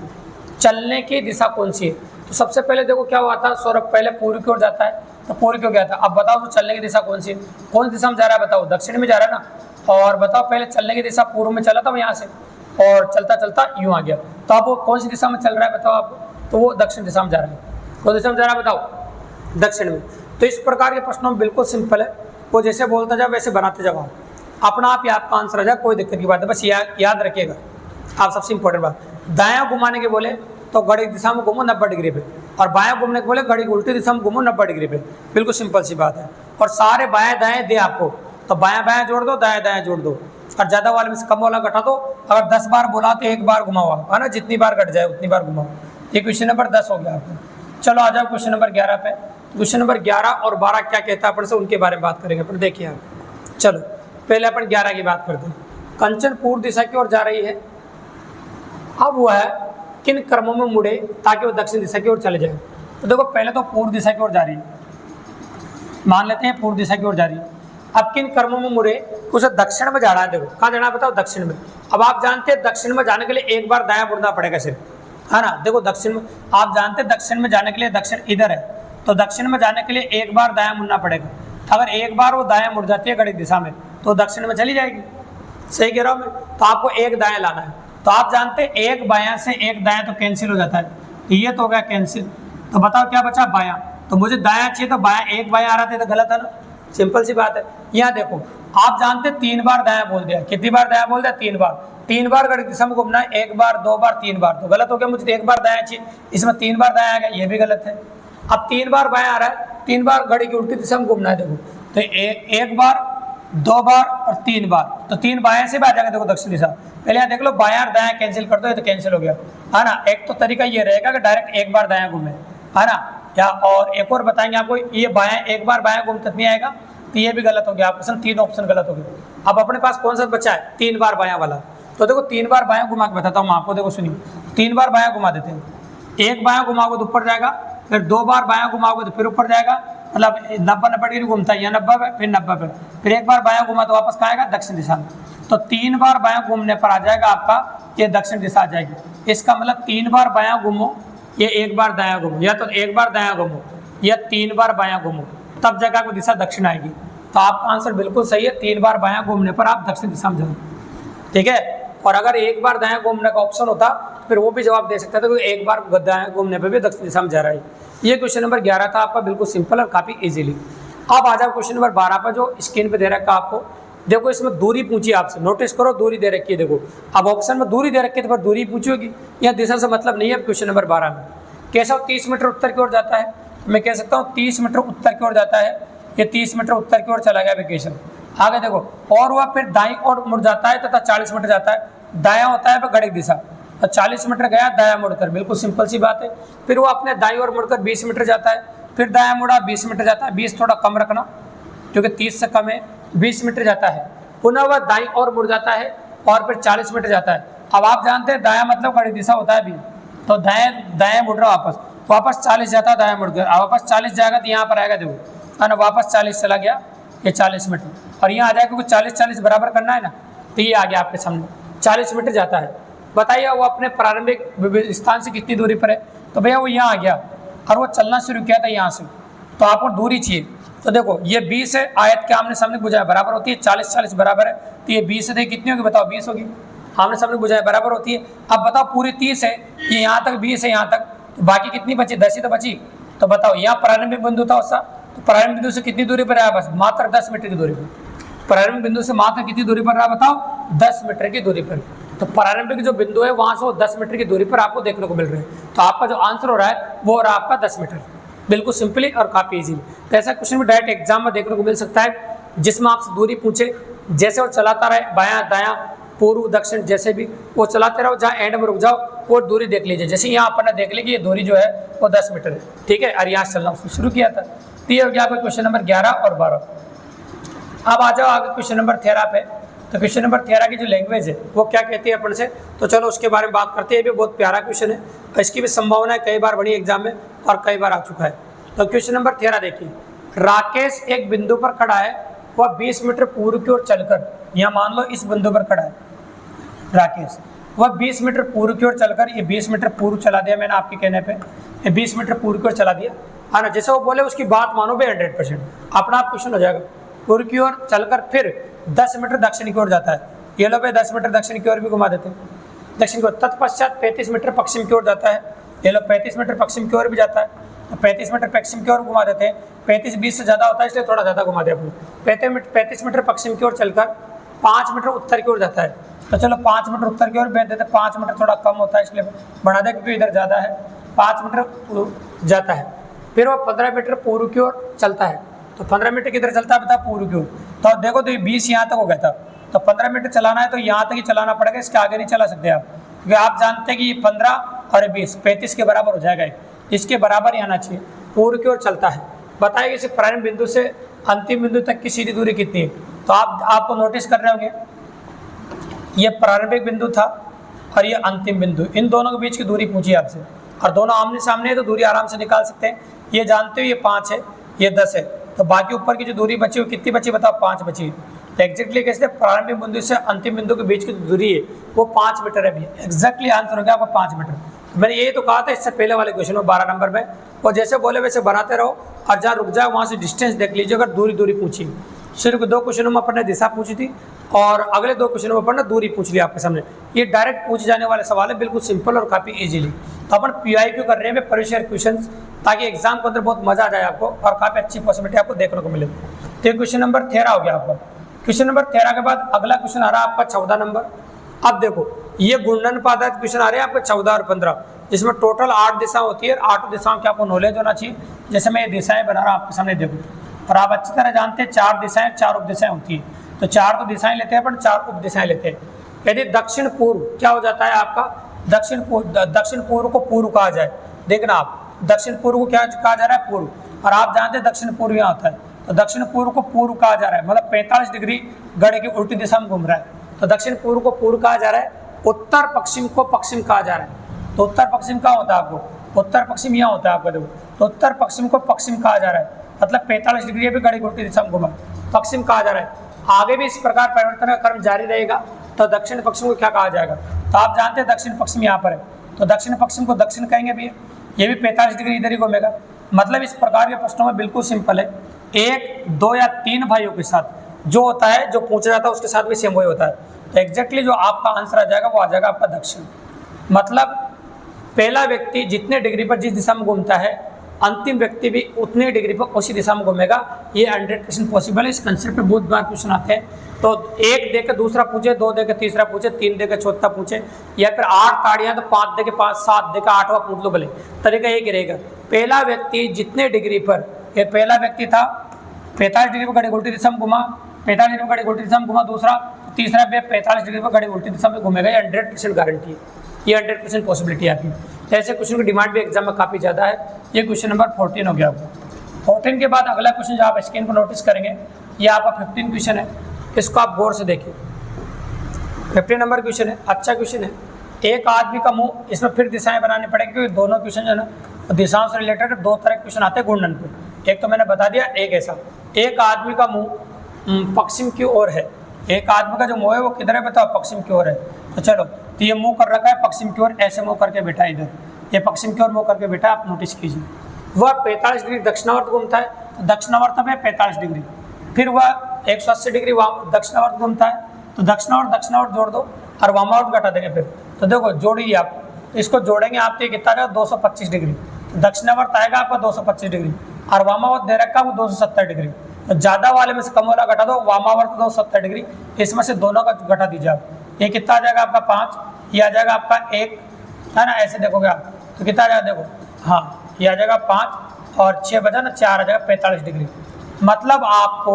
चलने की दिशा कौन सी है? तो सबसे पहले देखो क्या हुआ था, सौरभ पहले पूर्व की ओर जाता है, तो पूर्व की ओर गया था। अब बताओ तो चलने की दिशा कौन सी है? कौन सी दिशा में जा रहा है बताओ? दक्षिण में जा रहा है ना। और बताओ पहले चलने की दिशा पूर्व में चला था यहाँ से, और चलता चलता यूँ आ गया, तो अब वो कौन सी दिशा में चल रहा है बताओ आप? तो वो दक्षिण दिशा में जा रहा है। कौन दिशा में जा रहा है बताओ? दक्षिण में। तो इस प्रकार के प्रश्नों में बिल्कुल सिंपल है, वो जैसे बोलता जाओ वैसे बनाते जाओ। अपना आप ही आपका आंसर आ जाएगा, कोई दिक्कत की बात है। बस याद रखिएगा आप, सबसे इंपॉर्टेंट बात, दायां घुमाने के बोले तो घड़ी की दिशा में घूमो 90 डिग्री पे, और बायां घूमने के बोले घड़ी की उल्टी दिशा में घूमो 90 डिग्री पे। बिल्कुल सिंपल सी बात है। और सारे बाएं दाएं दे आपको, तो बायां बायां जोड़ दो, दाएं दाएं जोड़ दो, और ज़्यादा वाले में से कम वाला घटा दो। अगर 10 बार बोला तो एक बार घुमाओ, है ना, जितनी बार घट जाए उतनी बार घुमाओ। ये क्वेश्चन नंबर 10 हो गया आपका। चलो आ जाओ क्वेश्चन नंबर 11 पे। क्वेश्चन नंबर 11 और 12 क्या कहता है अपन से, उनके बारे में बात करेंगे अपन। देखिए आप, चलो पहले अपन 11 की बात करते हैं। कंचन पूर्व दिशा की ओर जा रही है, अब वह किन क्रमों में मुड़े ताकि वो दक्षिण दिशा की ओर चले जाए। तो देखो पहले तो पूर्व दिशा की ओर जा रही है, मान लेते हैं पूर्व दिशा की ओर जा रही है। अब किन क्रमों में मुड़े, उसे दक्षिण में जाना है। देखो कहाँ जाना है बताओ, दक्षिण में। अब आप जानते हैं दक्षिण में जाने के लिए एक बार दायां मुड़ना पड़ेगा सिर्फ, है ना। देखो दक्षिण में आप जानते हैं दक्षिण में जाने के लिए, दक्षिण इधर है, तो दक्षिण में जाने के लिए एक बार दायां मुड़ना पड़ेगा। अगर एक बार वो दायां मुड़ जाती है घड़ी दिशा में तो दक्षिण में चली जाएगी। सही कह रहा हूँ मैं। तो आपको एक दायां लाना है। तो आप जानते हैं एक बायां से एक दायां तो कैंसिल हो जाता है, तो ये तो हो गया कैंसिल। तो बताओ क्या बचा, बायां। तो मुझे दायां चाहिए, तो बायां एक बायां आ रहा था तो गलत है ना, सिंपल सी बात है। यहाँ देखो आप जानते 3 बार दायां बोल दिया, कितनी बार दायां बोल दिया, 3 बार। 3 बार घड़ी दिशा में घूमना है, 1 बार 2 बार 3 बार, तो गलत हो गया। मुझे 1 बार दायां चाहिए, इसमें 3 बार दायां आ गया, ये भी गलत है। अब 3 बार बायां आ रहा है, 3 बार घड़ी की उल्टी दिशा में घूमना है। देखो तो 1 बार 2 बार और 3 बार, तो 3 बायां से भी आ जाएगा। देखो दक्षिण दिशा, पहले यहाँ देख लो बायां और दायां कैंसिल कर दो, ये तो कैंसिल हो गया, है ना। एक तो तरीका ये रहेगा कि डायरेक्ट एक बार दायां घूमे, है ना, या और एक और बताएंगे आपको, ये बायां एक बार बायां घूमते नहीं आएगा, तो ये भी गलत हो गया। आपका 3 ऑप्शन गलत हो गए। अब अपने पास कौन सा बचा है, 3 बार बायां वाला। तो देखो 3 बार बायां घुमा के बताता हूँ मैं आपको। देखो सुनिए, 3 बार बायां घुमा देते हैं। एक बायां घुमाओगे तो ऊपर जाएगा, फिर 2 बार बायां घुमाओगे तो फिर ऊपर जाएगा, मतलब 90 डिग्री घूमता है, या 90 पे फिर 90 पे, फिर एक बार बायां घुमा तो वापस कहाँ आएगा, दक्षिण दिशा में। तो 3 बार बायां घूमने पर आ जाएगा आपका ये दक्षिण दिशा आ जाएगी। इसका मतलब 3 बार बायां घूमो, ये 1 बार दायां घूमो, या तो 1 बार दायां घूमो या 3 बार बायां घूमो, तब जाकर आपको दिशा दक्षिण आएगी। तो आपका आंसर बिल्कुल सही है, 3 बार बायां घूमने पर आप दक्षिण दिशा में जाओ, ठीक है। और अगर 1 बार दायां घूमने का ऑप्शन होता फिर वो भी जवाब दे सकता था, क्योंकि 1 बार दायां घूमने पर भी दक्षिण दिशा में जा रहा है। ये क्वेश्चन नंबर 11 था आपका, बिल्कुल सिंपल और काफ़ी इजीली। अब आ जाओ क्वेश्चन नंबर 12 पर, जो स्क्रीन पे दे रखा आपको। देखो इसमें दूरी पूछी आपसे, नोटिस करो दूरी दे रखी है। देखो अब ऑप्शन में दूरी दे रखी है तो फिर दूरी पूछोगी, या दिशा से मतलब नहीं है। क्वेश्चन नंबर 12 में कैसा 30 मीटर उत्तर की ओर जाता है, मैं कह सकता हूँ 30 मीटर उत्तर की ओर जाता है। ये 30 मीटर उत्तर की ओर चला गया वेकेशन। आगे देखो, और वह फिर दाईं ओर मुड़ जाता है तथा 40 मीटर जाता है। दायां होता है वह घड़ी दिशा, तो 40 मीटर गया दायां मुड़कर, बिल्कुल सिंपल सी बात है। फिर वो अपने दाईं ओर मुड़कर 20 मीटर जाता है, फिर दायां मुड़ा 20 मीटर जाता है। 20 थोड़ा कम रखना क्योंकि 30 से कम है, 20 मीटर जाता है। पुनः वह दाईं ओर मुड़ जाता है और फिर 40 मीटर जाता है। अब आप जानते हैं दायां मतलब घड़ी दिशा होता है भी, तो दायां मुड़ रहा वापस 40 जाता है दायां मुड़ कर। वापस 40 जाएगा तो यहाँ पर आएगा, देखो है ना, वापस 40 चला गया, ये 40 मीटर, और यहाँ आ जाएगा क्योंकि 40-40 बराबर करना है ना, तो ये आ गया आपके सामने 40 मीटर जाता है। बताइए वो अपने प्रारंभिक स्थान से कितनी दूरी पर है, तो भैया वो यहाँ आ गया और वो चलना शुरू किया था यहाँ से, तो आपको दूरी चाहिए। तो देखो ये 20 है, आयत के आमने सामने भुजाएं बराबर होती है, 40-40 बराबर है, तो ये 20 से कितनी होगी बताओ, 20 होगी। आमने सामने भुजाएं बराबर होती है। अब बताओ पूरी 30 है, ये यहाँ तक 20 है यहाँ तक, तो बाकी कितनी बची, 10 ही तो बची। तो बताओ यहाँ प्रारंभिक बिंदु था उसका, तो प्रारंभिक बिंदु से कितनी दूरी पर है, बस मात्र 10 मीटर की दूरी पर। प्रारंभिक बिंदु से मात्र कितनी दूरी पर रहा बताओ, 10 मीटर की दूरी पर। तो प्रारंभिक जो बिंदु है वहां से वो 10 मीटर की दूरी पर आपको देखने को मिल रहा है। तो आपका जो आंसर हो रहा है वो हो रहा है आपका 10 मीटर, बिल्कुल सिंपली और काफी इजीली। तो ऐसा क्वेश्चन भी डायरेक्ट एग्जाम में देखने को मिल सकता है, जिसमें आपसे दूरी पूछे, जैसे वो चलाता रहे बायां दायां पूर्व दक्षिण, जैसे भी वो चलाते रहो, जहाँ एंड में रुक जाओ वो दूरी देख लीजिए। जैसे यहाँ अपन ने देख ली कि ये दूरी जो है वो 10 मीटर है, ठीक है, और यहाँ से चलना उसने शुरू किया था। तो ये हो गया आपका क्वेश्चन नंबर 11 और 12। अब आ जाओ आगे क्वेश्चन नंबर 13 पे। तो क्वेश्चन नंबर 13 की जो लैंग्वेज है वो क्या कहती है अपन से, तो चलो उसके बारे में बात करते हैं। ये भी बहुत प्यारा क्वेश्चन है, इसकी भी संभावना है कई बार बड़ी एग्जाम में और कई बार आ चुका है। तो क्वेश्चन नंबर 13 देखिए, राकेश एक बिंदु पर खड़ा है, वह 20 मीटर पूर्व की ओर चलकर, यहाँ मान लो इस बिंदु पर खड़ा है राकेश, वह 20 मीटर पूर्व की ओर चलकर, ये 20 मीटर पूर्व चला दिया मैंने आपके कहने पे, ये 20 मीटर पूर्व की ओर चला दिया, है ना। जैसे वो बोले उसकी बात मानो भाई 100%, अपना आप क्वेश्चन हो जाएगा। पूर्व की ओर चलकर फिर 10 मीटर दक्षिण की ओर जाता है, ये लो भाई 10 मीटर दक्षिण की ओर भी घुमा देते हैं, दक्षिण की ओर। तत्पश्चात 35 मीटर पश्चिम की ओर जाता है, ये लो 35 मीटर पश्चिम की ओर भी जाता है, 35 मीटर पश्चिम की ओर घुमा देते हैं। 35 20 से ज़्यादा होता है इसलिए थोड़ा ज़्यादा घुमा दिया अपने। 35 मीटर पश्चिम की ओर चलकर 5 मीटर उत्तर की ओर जाता है। तो चलो 5 मीटर उत्तर की ओर भेज देते, 5 मीटर थोड़ा कम होता है इसलिए बढ़ा दे क्योंकि इधर ज़्यादा है, 5 मीटर जाता है। फिर वो 15 मीटर पूर्व की ओर चलता है। तो 15 मीटर किधर चलता है बता, पूर्व की ओर। तो अब देखो तो ये 20 यहाँ तक हो गया था, तो 15 मीटर चलाना है तो यहाँ तक ही चलाना पड़ेगा, इसके आगे नहीं चला सकते आप, क्योंकि आप जानते हैं कि ये 15 और 20 35 के बराबर हो जाएगा, इसके बराबर ही आना चाहिए, पूर्व की ओर चलता है। बताइए इसे प्रारंभ बिंदु से अंतिम बिंदु तक की सीधी दूरी कितनी है। तो आपको नोटिस कर रहे होंगे ये प्रारंभिक बिंदु था और ये अंतिम बिंदु, इन दोनों के बीच की दूरी पूछी आपसे, और दोनों आमने सामने है तो दूरी आराम से निकाल सकते हैं। ये जानते हो ये 5 है, ये 10 है, तो बाकी ऊपर की जो दूरी बची वो कितनी बची बताओ, 5 बची। तो एग्जैक्टली कैसे प्रारंभिक बिंदु से अंतिम बिंदु के बीच की दूरी है वो 5 मीटर है भैया। एग्जैक्टली आंसर हो गया आपका 5 मीटर। तो मैंने यही तो कहा था इससे पहले वाले क्वेश्चन में 12 नंबर में, और जैसे बोले वैसे बनाते रहो, और जहाँ रुक जाए वहाँ से डिस्टेंस देख लीजिए। अगर दूरी पूछी, सिर्फ 2 क्वेश्चनों में अपन ने दिशा पूछी थी और अगले 2 क्वेश्चनों में अपन ने दूरी पूछ लिया आपके सामने। ये डायरेक्ट पूछे जाने वाले सवाल है, बिल्कुल सिंपल और काफ़ी इजीली। तो अपन PIQ कर रहे हैं प्रीवियस ईयर क्वेश्चंस, ताकि एग्जाम के अंदर बहुत मजा आ जाए आपको और काफ़ी अच्छी पॉसिबिलिटी आपको देखने को मिले। तो ये क्वेश्चन नंबर 13 हो गया आपका। क्वेश्चन नंबर 13 के बाद अगला क्वेश्चन आ रहा है आपका 14 नंबर। अब देखो ये गुणन पादात क्वेश्चन आ रहे हैं आपके 14 और 15, जिसमें टोटल 8 दिशाएं होती है। 8 दिशाओं की आपको नॉलेज होना चाहिए। जैसे मैं ये दिशाएं बना रहा हूँ आपके सामने, देखो, और आप अच्छी तरह जानते हैं 4 दिशाएं, 4 उप दिशाएं होती है। तो 4 तो दिशाएं लेते हैं, पर 4 उप दिशाएं लेते हैं। यदि दक्षिण पूर्व क्या हो जाता है आपका, दक्षिण पूर्व को पूर्व कहा जाए, देखना आप, दक्षिण पूर्व को क्या कहा जा रहा है, पूर्व, और आप जानते हैं दक्षिण पूर्व यहाँ होता है, तो दक्षिण पूर्व को पूर्व कहा जा रहा है, मतलब 45 डिग्री घड़ी की उल्टी दिशा में घूम रहा है। तो दक्षिण पूर्व को पूर्व कहा जा रहा है, उत्तर पश्चिम को पश्चिम कहा जा रहा है। तो उत्तर पश्चिम कहाँ होता है आपको, उत्तर पश्चिम यहाँ होता है आपका, देखो, तो उत्तर पश्चिम को पश्चिम कहा जा रहा है, मतलब 45 डिग्री भी घड़ी की उल्टी दिशा में घूमा, पश्चिम कहा जा रहा है। आगे भी इस प्रकार परिवर्तन का क्रम जारी रहेगा, तो दक्षिण पश्चिम को क्या कहा जाएगा, तो आप जानते हैं दक्षिण पश्चिम यहाँ पर है, तो दक्षिण पश्चिम को दक्षिण कहेंगे भैया। ये भी 45 डिग्री इधर ही घूमेगा। मतलब इस प्रकार के प्रश्नों में बिल्कुल सिंपल है, 1, 2 या 3 भाइयों के साथ जो होता है, जो पूछा जाता है उसके साथ भी सेम वही होता है। तो एग्जैक्टली जो आपका आंसर आ जाएगा वो आ जाएगा आपका दक्षिण। मतलब पहला व्यक्ति जितने डिग्री पर जिस दिशा में घूमता है, अंतिम व्यक्ति भी उतने डिग्री पर उसी दिशा में घूमेगा। ये 100% पॉसिबल है। इस कंसेप्ट पे बहुत बार क्वेश्चन आते हैं, तो 1 दे के दूसरा पूछे, 2 दे के तीसरा पूछे, 3 दे के चौथा पूछे, या फिर 8 ताड़ियाँ तो 5 दे के 5, 7 दे के 8वां पूछ लो, भले तरीका एक ही रहेगा। पहला व्यक्ति जितने डिग्री पर, ये पहला व्यक्ति था 45 डिग्री पर घड़ी उल्टी दिशा में घुमा, 45 डिग्री पर घड़ी उल्टी दिशा में घुमा, दूसरा तीसरा भी 45 डिग्री पर घड़ी उल्टी दिशा में घूमेगा। ये 100% गारंटी है, ये 100% पॉसिबिलिटी है आपकी। ऐसे क्वेश्चन की डिमांड भी एग्जाम में काफ़ी ज़्यादा है। ये क्वेश्चन नंबर 14 हो गया आपको। 14 के बाद अगला क्वेश्चन जो आप स्क्रीन पर नोटिस करेंगे, ये आपका 15 क्वेश्चन है, इसको आप गौर से देखिए। 15 नंबर क्वेश्चन है, अच्छा क्वेश्चन है। एक आदमी का मुंह, इसमें फिर दिशाएं बनानी पड़ेगी, क्योंकि दोनों क्वेश्चन जो है ना दिशाओं से रिलेटेड 2 तरह के क्वेश्चन आते हैं गुणन पे। एक तो मैंने बता दिया, एक ऐसा, एक आदमी का मुँह पश्चिम की ओर है, एक आदमी का जो मुँह है वो किधर है बताओ, पश्चिम की ओर है। तो चलो, तो ये मुँह कर रखा है पश्चिम की ओर, ऐसे मुँह करके बैठा है इधर, ये पश्चिम की ओर मुँह करके बैठा, आप नोटिस कीजिए। वह 45 डिग्री दक्षिणावर्त घूमता है, तो दक्षिणावर्त में 45 डिग्री, फिर वह 180 डिग्री दक्षिणावर्त घूमता है, तो दक्षिणावर्त जोड़ दो और वामावर्त घटा देंगे फिर। तो देखो जोड़िए आप, इसको जोड़ेंगे आप, तो ये कितना आएगा 225 डिग्री। तो दक्षिणावर्त आएगा आपका 225 डिग्री, और वामावर्त दे रखा है वो 270 डिग्री। तो ज़्यादा वाले में से कम वाला घटा दो, वामावर्त 270 डिग्री, इसमें से दोनों का घटा दीजिए आप। ये कितना आ जाएगा आपका 5, ये आ जाएगा आपका 1, है ना, ऐसे देखोगे आप तो कितना आ जाएगा, देखो, हाँ, ये आ जाएगा 5 और 6 बचा ना, 4 आ जाएगा 45 डिग्री। मतलब आपको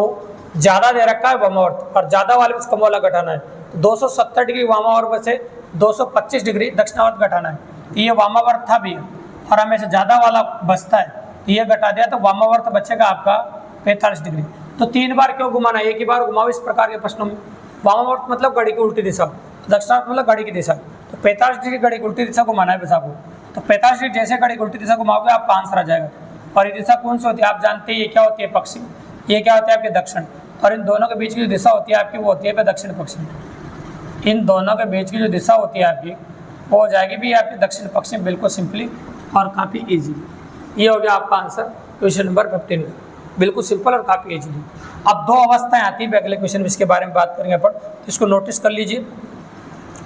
ज़्यादा दे रखा है वामावर्त और ज़्यादा वाले में से कम वाला घटाना है। तो 270 डिग्री वामावर्त में से 225 डिग्री दक्षिणावर्त घटाना है। तो ये वामावर्त था भी, और हमें से ज़्यादा वाला बचता है, तो ये घटा दिया, तो वामावर्त बचेगा आपका 45 डिग्री। तो 3 बार क्यों घुमाना, एक ही बार घुमाओ इस प्रकार के प्रश्नों में। वामावर्त मतलब घड़ी की उल्टी दिशा, दक्षिणावर्त मतलब घड़ी की दिशा। तो 45 डिग्री घड़ी की उल्टी दिशा घुमाना है बस आपको। तो 45 डिग्री जैसे घड़ी की उल्टी दिशा घुमाओगे आपका आंसर आ जाएगा। और ये दिशा कौन सी होती है आप जानते हैं, ये क्या होती है, पश्चिम, ये क्या होता है आपके दक्षिण, और इन दोनों के बीच की जो दिशा होती है आपकी वो होती है दक्षिण पश्चिम। इन दोनों के बीच की जो दिशा होती है आपकी वो हो जाएगी भी आपकी दक्षिण पश्चिम, बिल्कुल सिंपली और काफ़ी ईजी। ये हो गया आपका आंसर क्वेश्चन नंबर 15 का, बिल्कुल सिंपल और काफ़ी ईजी। अब 2 अवस्थाएं आती हैं, अगले क्वेश्चन में इसके बारे में बात करेंगे अपन, तो इसको नोटिस कर लीजिए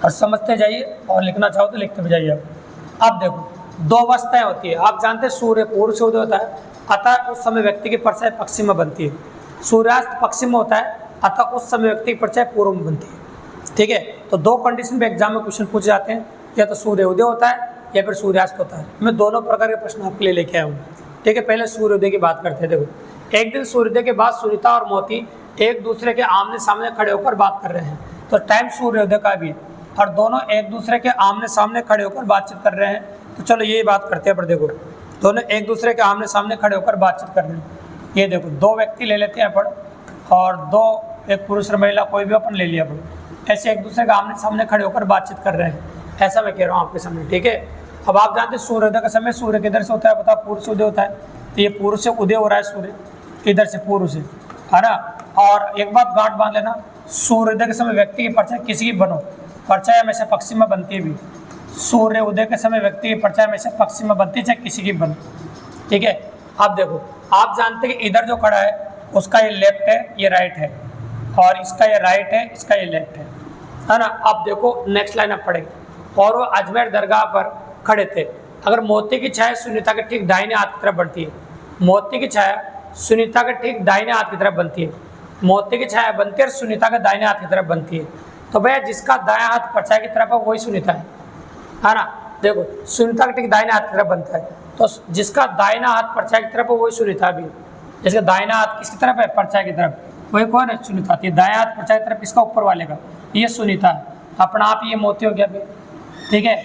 और समझते जाइए, और लिखना चाहो तो लिखते भी जाइए आप। अब देखो 2 अवस्थाएं होती है, आप जानते हैं सूर्य पूर्व से उदय होता है, अतः उस समय व्यक्ति की परछाई पश्चिम में बनती है। सूर्यास्त पश्चिम में होता है अतः उस समय व्यक्ति की परछाई पूर्व में बनती है। ठीक है, तो दो कंडीशन पे एग्जाम में क्वेश्चन पूछे जाते हैं, या तो सूर्योदय होता है या फिर सूर्यास्त होता है। मैं दोनों प्रकार के प्रश्न आपके लिए लेके आया हूँ। ठीक है, पहले सूर्योदय की बात करते हैं। देखो, एक दिन सूर्योदय के बाद सुनीता और मोती एक दूसरे के आमने सामने खड़े होकर बात कर रहे हैं। तो टाइम सूर्योदय का भी है और दोनों एक दूसरे के आमने सामने खड़े होकर बातचीत कर रहे हैं। तो चलो यही बात करते हैं। पर देखो, दोनों एक दूसरे के आमने सामने खड़े होकर बातचीत कर रहे हैं। ये देखो, दो व्यक्ति ले लेते हैं अपन, और दो, एक पुरुष और महिला कोई भी अपन ले लिया अपन, ऐसे एक दूसरे के आमने सामने खड़े होकर बातचीत कर रहे हैं। ऐसा मैं कह रहा हूँ आपके सामने। ठीक है, अब आप जानते हैं सूर्योदय का समय सूर्य किधर से होता है, बताओ, पूर्व से उदय होता है। तो ये पूर्व से उदय हो रहा है सूर्य, इधर से पूर्व से, है ना। और एक बात गांठ बांध लेना, सूर्योदय के समय व्यक्ति की परछाई किसी की बनो, परछाई हमेशा पश्चिम में बनती है भी। सूर्य उदय के समय व्यक्ति की परछाई हमेशा पश्चिम में बनती है, चाहे किसी की बनो। ठीक है, अब देखो, आप जानते हैं कि इधर जो खड़ा है उसका ये लेफ्ट है, ये राइट है, और इसका ये राइट है, इसका ये लेफ्ट है ना। अब देखो नेक्स्ट लाइन आप पढ़ेंगे। और वो अजमेर दरगाह पर खड़े थे। अगर मोती की छाया सुनीता के ठीक दाहिने हाथ की तरफ बनती है, मोती की छाया सुनीता के ठीक दाहिने हाथ की तरफ बनती है, मोती की छाया बनती है और सुनीता के दाहिने हाथ की तरफ बनती है। तो भैया जिसका दायां हाथ परछाई की तरफ है वही सुनीता है ना। देखो, सुनीता के ठीक दाहिने हाथ की तरफ बनता है, तो जिसका दाहिना हाथ परछाई की तरफ है वही सुनीता भी है। जिसका दाहिना हाथ किसकी तरफ है, परछाई की तरफ, वही कौन है, सुनीता। ये दायां हाथ परछाई की तरफ, इसका ऊपर वाले का, ये सुनीता है। अपना आप ये मोती हो गया भाई। ठीक है,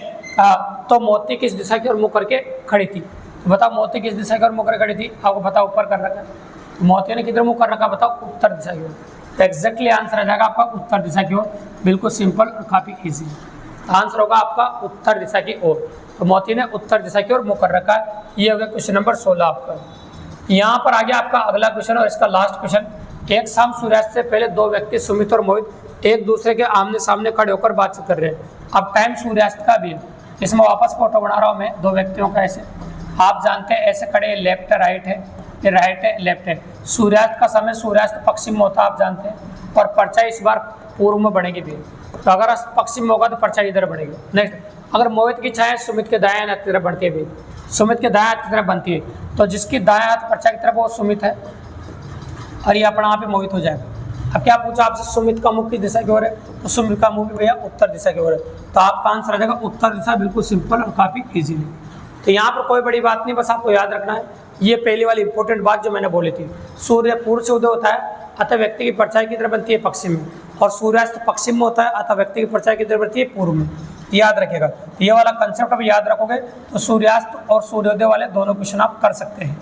तो मोती किस दिशा की ओर मुँह करके खड़ी थी, तो बताओ मोती किस दिशा की ओर मुँह करके खड़ी थी, आपको बताओ, ऊपर कर रखा है। तो मोती ने किधर मुँह कर रखा, बताओ, उत्तर दिशा की ओर। तो एग्जैक्टली आंसर आ जाएगा आपका उत्तर दिशा की ओर। बिल्कुल सिंपल और काफ़ी ईजी। आंसर होगा आपका उत्तर दिशा की ओर। तो मोती ने उत्तर दिशा की ओर मुँह कर रखा है। ये हो गया क्वेश्चन नंबर 16 आपका। यहाँ पर आ गया आपका अगला क्वेश्चन और इसका लास्ट क्वेश्चन। एक शाम सूर्यास्त से पहले दो व्यक्ति सुमित और मोहित एक दूसरे के आमने सामने खड़े होकर बातचीत कर रहे हैं। अब टाइम सूर्यास्त का भी है, इसमें वापस फोटो बना रहा हूँ मैं दो व्यक्तियों का। ऐसे आप जानते हैं, ऐसे खड़े, लेफ्ट है, राइट है, ये राइट है, लेफ्ट है। सूर्यास्त का समय सूर्यास्त पश्चिम में होता है, आप जानते हैं, और परछाई इस बार पूर्व में बढ़ेगी भी। तो अगर पश्चिम में होगा तो परछाई इधर बढ़ेगी। नेक्स्ट, अगर मोहित की छाया सुमित के दाएं हाथ की तरफ बढ़ती है भी, सुमित के दाएं हाथ की तरफ बनती है, तो जिसकी दाएं हाथ परछाई की तरफ वो सुमित है, और ये अपना आप ही मोहित हो जाएगा। अब क्या पूछा आपसे, सुमित का मुख किस दिशा की ओर है, तो सुमित का मुख भी भैया उत्तर दिशा की ओर है। तो आपका आंसर आ जाएगा उत्तर दिशा। बिल्कुल सिंपल और काफ़ी इजीली। तो यहाँ पर कोई बड़ी बात नहीं, बस आपको याद रखना है ये पहली वाली इंपॉर्टेंट बात जो मैंने बोली थी। सूर्य पूर्व से उदय होता है, अतः व्यक्ति की परछाई की तरफ बनती है पश्चिम में, और सूर्यास्त पश्चिम में होता है, अतः व्यक्ति की परछाई की तरफ बनती है पूर्व में। याद रखिएगा, ये वाला कंसेप्ट अब याद रखोगे तो सूर्यास्त और सूर्योदय वाले दोनों क्वेश्चन आप कर सकते हैं।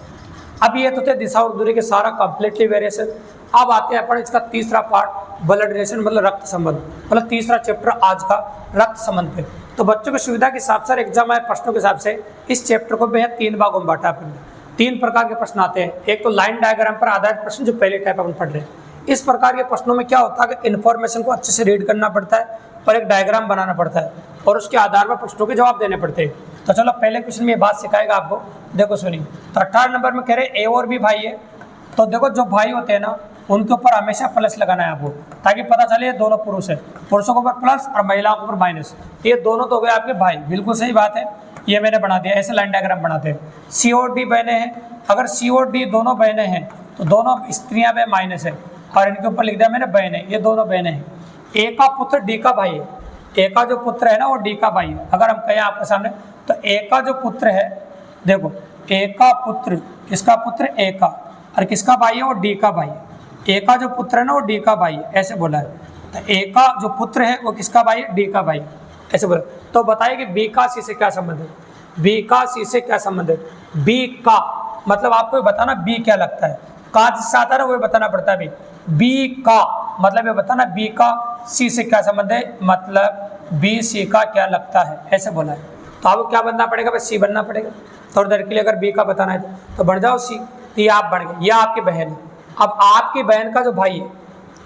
अब ये तो थे दिशा और दूरी के सारा कंप्लीटली वेरिएशन। अब आते हैं अपन इसका तीसरा पार्ट, ब्लड रिलेशन मतलब रक्त संबंध, मतलब तीसरा चैप्टर आज का रक्त संबंध पे। तो बच्चों की सुविधा के हिसाब से, एग्जाम आए प्रश्नों के हिसाब से इस चैप्टर को बेहद 3 भागों में बांटा अपन ने। 3 प्रकार के प्रश्न आते हैं। एक तो लाइन डायग्राम पर आधारित प्रश्न, जो पहले टाइप अपन पढ़ रहे हैं। इस प्रकार के प्रश्नों में क्या होता है कि इन्फॉर्मेशन को अच्छे से रीड करना पड़ता है और एक डायग्राम बनाना पड़ता है, और उसके आधार पर प्रश्नों के जवाब देने पड़ते हैं। तो चलो पहले क्वेश्चन में ये बात सिखाएगा आपको, देखो सुनिए। तो 18 नंबर में कह रहे ए और बी भाई है। तो देखो, जो भाई होते हैं ना, उनके ऊपर हमेशा प्लस लगाना है आपको, ताकि पता चले ये दोनों पुरुष है। पुरुषों के ऊपर प्लस और महिलाओं के ऊपर माइनस। ये दोनों तो हो गए आपके भाई, बिल्कुल सही बात है। ये मैंने बना दिया, ऐसे लाइन डायग्राम बनाते हैं। सी और डी बहनें हैं। अगर सी और डी दोनों बहनें हैं तो दोनों स्त्रियां वे माइनस है, और इनके ऊपर लिख दिया मैंने बहनें, ये दोनों बहनें हैं। ए का पुत्र डी का भाई है, ए का जो पुत्र है ना वो डी का भाई है। अगर हम कहें आपके सामने, तो ए का जो पुत्र है, देखो, ए का पुत्र, किसका पुत्र, ए का, और किसका भाई है, वो डी का भाई है। ए का जो पुत्र है ना वो डी का भाई है, ऐसे बोला है। तो ए का जो पुत्र है वो किसका भाई है, डी का भाई, ऐसे बोला। तो बताइए कि बी का सी से क्या संबंध है, बी का सी से क्या संबंध है। बी का मतलब आपको बताना बी क्या लगता है, का जिससे आता है ना वो बताना पड़ता है। बी का मतलब ये बताना बी का सी से क्या संबंध है, मतलब बी सी का क्या लगता है, ऐसे बोला है। तो आपको क्या बनना पड़ेगा, बस सी बनना पड़ेगा। थोड़ी देर के लिए अगर बी का बताना है तो बढ़ जाओ सी, तो ये आप बढ़ गए, ये आपकी बहन है। अब आपकी बहन का जो भाई है,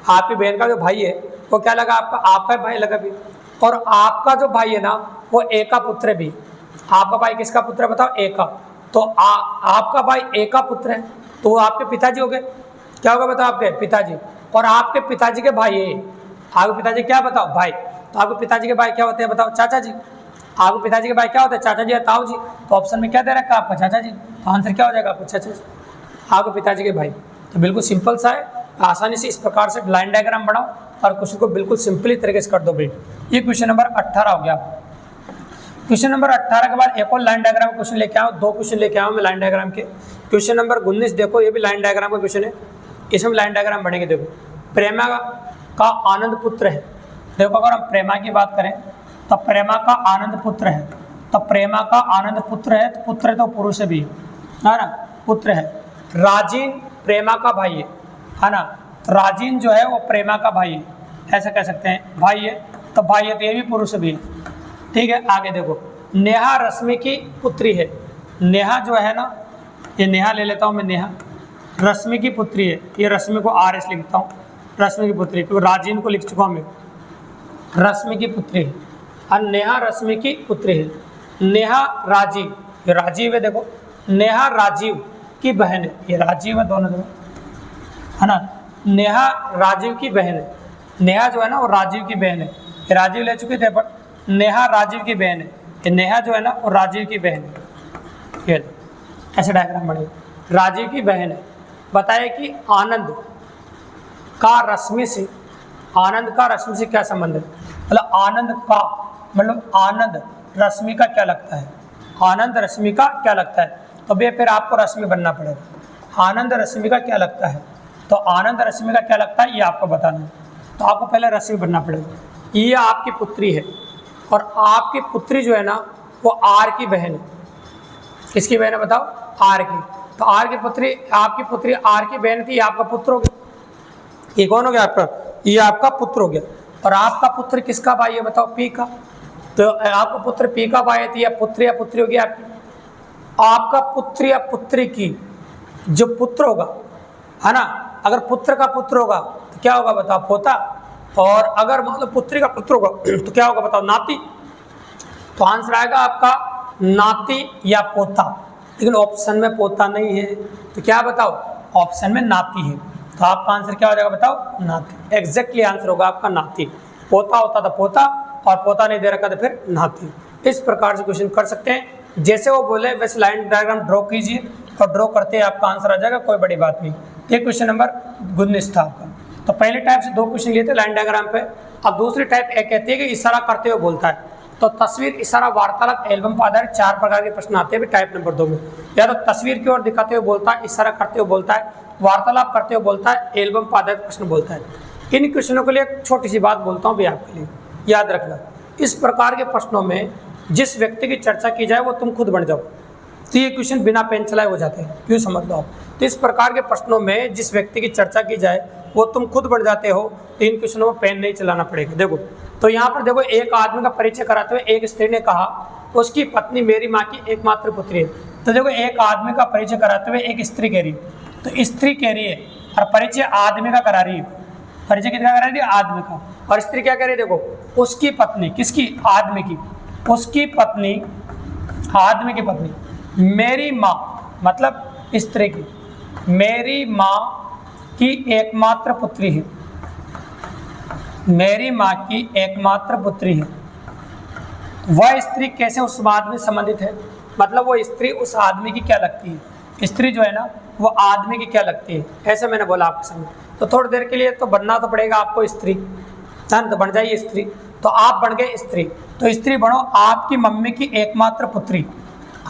आपकी बहन का जो भाई है वो क्या लगा, आपका भाई लगा भी। और आपका जो भाई है ना वो ए का पुत्र भी। आपका भाई किसका पुत्र है बताओ, ए का। तो आपका भाई ए का पुत्र है, तो वो आपके पिताजी हो गए। क्या होगा बताओ, आपके पिताजी। और आपके पिताजी के भाई है, आपके पिताजी क्या बताओ, भाई। तो आपके पिताजी के भाई क्या होते हैं बताओ, चाचा जी। आपके पिताजी के भाई क्या होते हैं, चाचा जी या ताऊ जी। तो ऑप्शन में क्या दे रखा है आपका, चाचा जी। तो आंसर क्या हो जाएगा आपका, चाचा जी, आपके पिताजी के भाई। तो बिल्कुल सिंपल सा है, आसानी से इस प्रकार से लाइन डायग्राम बनाओ और क्वेश्चन को बिल्कुल सिंपली तरीके से कर दो भाई। ये क्वेश्चन नंबर 18 हो गया। क्वेश्चन नंबर 18 के बाद एक और लाइन डायग्राम क्वेश्चन लेके आओ, 2 क्वेश्चन लेके आओ मैं लाइन डायग्राम के। क्वेश्चन नंबर 19 देखो, ये भी लाइन डायग्राम का क्वेश्चन है, इसमें लाइन डायग्राम बनेंगे। देखो, प्रेमा का आनंद पुत्र है। देखो, अगर हम प्रेमा की बात करें तो प्रेमा का आनंद पुत्र है, तो प्रेमा का आनंद पुत्र है, तो पुत्र तो पुरुष भी है ना, पुत्र है। राजीन प्रेमा का भाई है ना, राजीन जो है वो प्रेमा का भाई है, ऐसा कह सकते हैं, भाई है, तो भाई है तो ये भी पुरुष भी है। ठीक है, आगे देखो, नेहा रश्मि की पुत्री है। नेहा जो है ना, ये नेहा ले लेता हूँ मैं, नेहा रश्मि की पुत्री है, ये रश्मि को आर एस लिखता हूँ, रश्मि की पुत्री, क्योंकि राजीव को लिख चुका हूँ मैं, रश्मि की पुत्री है। और नेहा रश्मि की पुत्री है। नेहा राजीव, ये राजीव है, देखो नेहा राजीव की बहन है, ये राजीव है दोनों जगह है ना, नेहा राजीव की बहन है। नेहा जो है ना वो राजीव की बहन है, ये राजीव ले चुके थे, पर नेहा राजीव की बहन है, ये नेहा जो है ना वो राजीव की बहन है। ये ऐसे डायग्राम बनेगा, राजीव की बहन है। बताइए कि आनंद का रश्मि से, आनंद का रश्मि से क्या संबंध है? मतलब आनंद का मतलब आनंद रश्मि का क्या लगता है, आनंद रश्मि का क्या लगता है? तो भैया फिर आपको रश्मि बनना पड़ेगा। आनंद रश्मि का क्या लगता है, तो आनंद रश्मि का क्या लगता है ये आपको बताना है, तो आपको पहले रश्मि बनना पड़ेगा। ये आपकी पुत्री है और आपकी पुत्री जो है ना वो आर की बहन है। किसकी बहन है बताओ? आर की। तो आर की पुत्री, आपकी पुत्री आर की बहन थी, ये आपका पुत्र हो गया। ये कौन हो गया आपका? ये आपका पुत्र हो गया। और आपका पुत्र किसका भाई है बताओ? पी का। तो आपका पुत्र पी का भाई थी, या पुत्री होगी आपकी। आपका पुत्र या पुत्री की जो पुत्र होगा है ना, अगर पुत्र का पुत्र होगा तो क्या होगा बताओ? पोता। और अगर मतलब पुत्री का पुत्र होगा तो क्या होगा बताओ? नाती। तो आंसर आएगा आपका नाती या पोता। लेकिन ऑप्शन में पोता नहीं है, तो क्या बताओ? ऑप्शन में नाती है। तो आपका आंसर क्या हो जाएगा बताओ? नाती। एग्जैक्टली आंसर होगा आपका नाती। पोता होता तो पोता, और पोता नहीं दे रखा तो फिर नाती। इस प्रकार से क्वेश्चन कर सकते हैं, जैसे वो बोले वैसे लाइन डायग्राम ड्रॉ कीजिए, और ड्रॉ करते ही आपका आंसर आ जाएगा, कोई बड़ी बात नहीं। ये क्वेश्चन नंबर 19 था आपका। तो पहले टाइप से 2 क्वेश्चन लिए थे लाइन डायग्राम पे। अब दूसरी टाइप एक कहती है कि इशारा करते हुए बोलता है। तो तस्वीर, इशारा, वार्तालाप, एल्बम पर आधारित 4 प्रकार के प्रश्न आते हैं टाइप नंबर 2 में। या तो तस्वीर की ओर दिखाते हुए बोलता है, इशारा करते हुए बोलता है, वार्तालाप करते हुए बोलता है, एल्बम पर आधारित प्रश्न बोलता है। इन क्वेश्चनों के लिए एक छोटी सी बात बोलता हूँ भी आपके लिए, याद रखना। इस प्रकार के प्रश्नों में जिस व्यक्ति की चर्चा की जाए वो तुम खुद बन जाओ। तो ये क्वेश्चन बिना पेन चलाए हो जाते हैं, क्यों समझ लो आप। तो इस प्रकार के प्रश्नों में जिस व्यक्ति की चर्चा की जाए वो तुम खुद बन जाते हो, तो इन क्वेश्चनों में पेन नहीं चलाना पड़ेगा। देखो, तो यहाँ पर देखो, एक आदमी का परिचय कराते हुए एक स्त्री ने कहा उसकी पत्नी मेरी माँ की एकमात्र पुत्री है। तो देखो, एक आदमी का परिचय कराते हुए एक स्त्री कह रही है, तो स्त्री कह रही है और परिचय आदमी का करा रही है। परिचय किसका करा रही है? आदमी का। और स्त्री क्या कह रही है? देखो, उसकी पत्नी, किसकी? आदमी की। उसकी पत्नी, आदमी की पत्नी, मेरी माँ मतलब स्त्री की, मेरी माँ की एकमात्र पुत्री है, मेरी माँ की एकमात्र पुत्री है। वह स्त्री कैसे उस आदमी से संबंधित है? मतलब वो स्त्री उस आदमी की क्या लगती है? स्त्री जो है ना वो आदमी की क्या लगती है, ऐसे मैंने बोला आपके सामने। तो थोड़ी देर के लिए तो बनना तो पड़ेगा आपको स्त्री, है ना, तो बन जाइए स्त्री। तो आप बन गए स्त्री, तो स्त्री बनो आपकी मम्मी की एकमात्र पुत्री।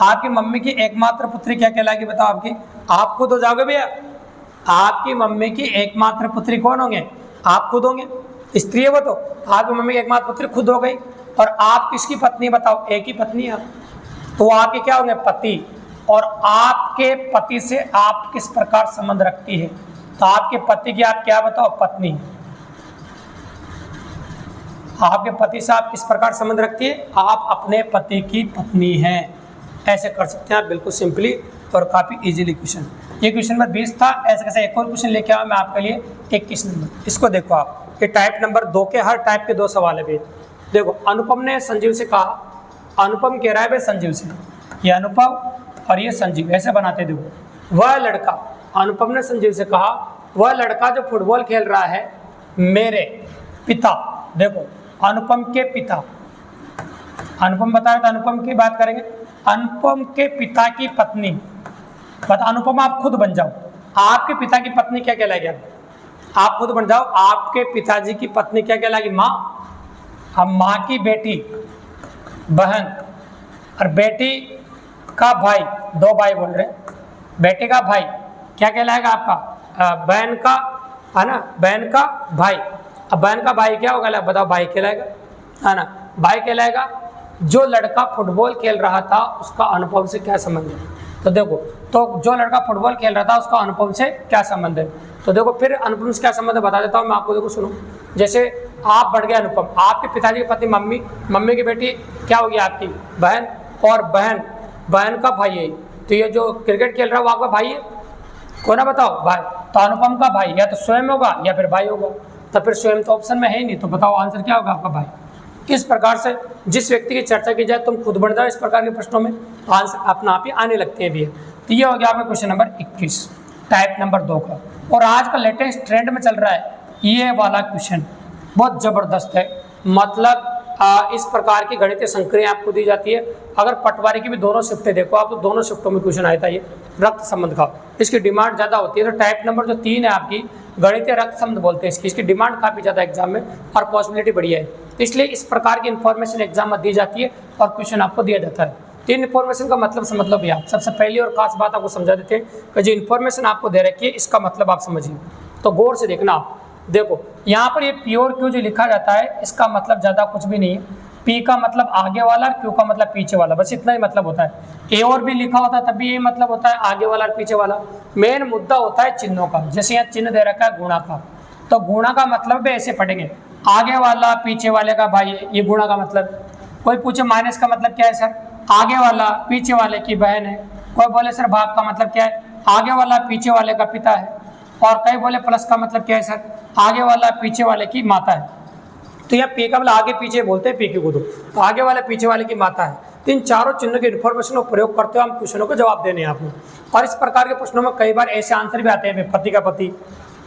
आपकी मम्मी की एकमात्र पुत्री क्या कहलाएगी बताओ? आपकी, आप खुद हो जाओगे भैया। आपकी मम्मी की एकमात्र पुत्री कौन होंगे? आप खुद होंगे। स्त्री है वो, तो आपकी मम्मी की एकमात्र पुत्री खुद हो गई। और आप किसकी पत्नी बताओ? एक ही पत्नी है, तो आपके क्या होंगे? पति। और आपके पति से आप किस प्रकार संबंध रखती है? तो आपके पति की आप क्या बताओ? पत्नी। आपके पति से आप किस प्रकार संबंध रखती है? आप अपने पति की पत्नी हैं। ऐसे कर सकते हैं आप बिल्कुल सिंपली और काफ़ी इजीली क्वेश्चन। ये क्वेश्चन नंबर 20 था। ऐसे कैसे एक और क्वेश्चन लेके आया मैं आपके लिए 21 नंबर। इसको देखो आप, ये टाइप नंबर 2 के हर टाइप के 2 सवाल है भैया। देखो, अनुपम ने संजीव से कहा, अनुपम कह रहा है भाई संजीव से, ये अनुपम और ये संजीव, ऐसे बनाते। देखो, वह लड़का, अनुपम ने संजीव से कहा वह लड़का जो फुटबॉल खेल रहा है मेरे पिता, देखो अनुपम के पिता, अनुपम बता रहे, तो अनुपम की बात करेंगे। अनुपम के पिता की पत्नी, बता अनुपम आप खुद बन जाओ, आपके पिता की पत्नी क्या कहलाएगी? आप खुद बन जाओ, आपके पिताजी की पत्नी क्या कहलाएगी? माँ। अब माँ की बेटी बहन और बेटी का भाई, दो भाई बोल रहे हैं, बेटे का भाई क्या कहलाएगा आपका? बहन का, है ना, बहन का भाई। अब बहन का भाई क्या होगा? बताओ, भाई कहलाएगा, है ना, भाई कहलाएगा। जो लड़का फुटबॉल खेल रहा था उसका अनुपम से क्या संबंध है? तो देखो, तो जो लड़का फुटबॉल खेल रहा था उसका अनुपम से क्या संबंध है? तो देखो फिर अनुपम से क्या संबंध है बता देता हूँ मैं आपको। देखो सुनो, जैसे आप बढ़ गए अनुपम, आपके पिताजी की पत्नी मम्मी, मम्मी की बेटी क्या होगी आपकी? बहन, और बहन का भाई है। तो ये जो क्रिकेट खेल रहा है वो आपका भाई है? कौन है बताओ? भाई। तो अनुपम का भाई या तो स्वयं होगा या फिर भाई होगा। तो फिर स्वयं तो ऑप्शन में है ही नहीं, तो बताओ आंसर क्या होगा आपका? भाई। इस प्रकार से जिस व्यक्ति की चर्चा की जाए तुम खुद बढ़ जाओ इस प्रकार के प्रश्नों में, तो आंसर अपना आप ही आने लगते हैं भी। तो ये हो गया आपका क्वेश्चन नंबर 21 टाइप नंबर 2 का। और आज का लेटेस्ट ट्रेंड में चल रहा है ये वाला क्वेश्चन, बहुत ज़बरदस्त है। मतलब इस प्रकार की गणितीय संक्रिया आपको दी जाती है। अगर पटवारी की भी दोनों शिफ्टें देखो आप, तो दोनों शिफ्टों में क्वेश्चन आया था ये रक्त संबंध का। इसकी डिमांड ज़्यादा होती है। तो टाइप नंबर जो 3 है आपकी, गणितीय रक्त संबंध बोलते हैं इसकी डिमांड काफ़ी ज़्यादा एग्जाम में और पॉसिबिलिटी बढ़िया है। तो इसलिए इस प्रकार की इन्फॉर्मेशन एग्जाम में दी जाती है और क्वेश्चन आपको दिया जाता है। तीन इन्फॉर्मेशन का मतलब समझ लो भैया। सबसे पहली और खास बात आपको समझा देते हैं कि जो इन्फॉर्मेशन आपको दे रखी है इसका मतलब आप समझिए। तो गौर से देखना आप। देखो यहाँ पर ये पी और क्यू जो लिखा जाता है इसका मतलब ज़्यादा कुछ भी नहीं है। पी का मतलब आगे वाला और क्यू का मतलब पीछे वाला, बस इतना ही मतलब होता है। ए और भी लिखा होता है तब भी ये मतलब होता है आगे वाला और पीछे वाला। मेन मुद्दा होता है चिन्हों का। जैसे यहाँ चिन्ह दे रखा है गुणा का, तो गुणा का मतलब भी ऐसे पढ़ेंगे, आगे वाला पीछे वाले का भाई है, ये गुणा का मतलब। कोई पूछे माइनस का मतलब क्या है सर? आगे वाला पीछे वाले की बहन है। कोई बोले सर भाग का मतलब क्या है? आगे वाला पीछे वाले का पिता है। और कई बोले प्लस का मतलब क्या है सर? आगे वाला पीछे वाले की माता है। तो यह पी का मतलब आगे पीछे बोलते हैं पी क्यू को, तो आगे वाले पीछे वाले की माता है। तो इन चारों चिन्हों की इन्फॉर्मेशन को प्रयोग करते हुए हम क्वेश्चनों को जवाब देने हैं आपको। और इस प्रकार के प्रश्नों में कई बार ऐसे आंसर भी आते हैं, पति का पति,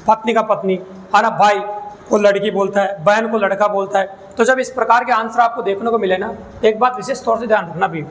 पत्नी का पत्नी, है ना, भाई को लड़की बोलता है, बहन को लड़का बोलता है। तो जब इस प्रकार के आंसर आपको देखने को मिले ना, एक बात विशेष तौर से ध्यान रखना भी,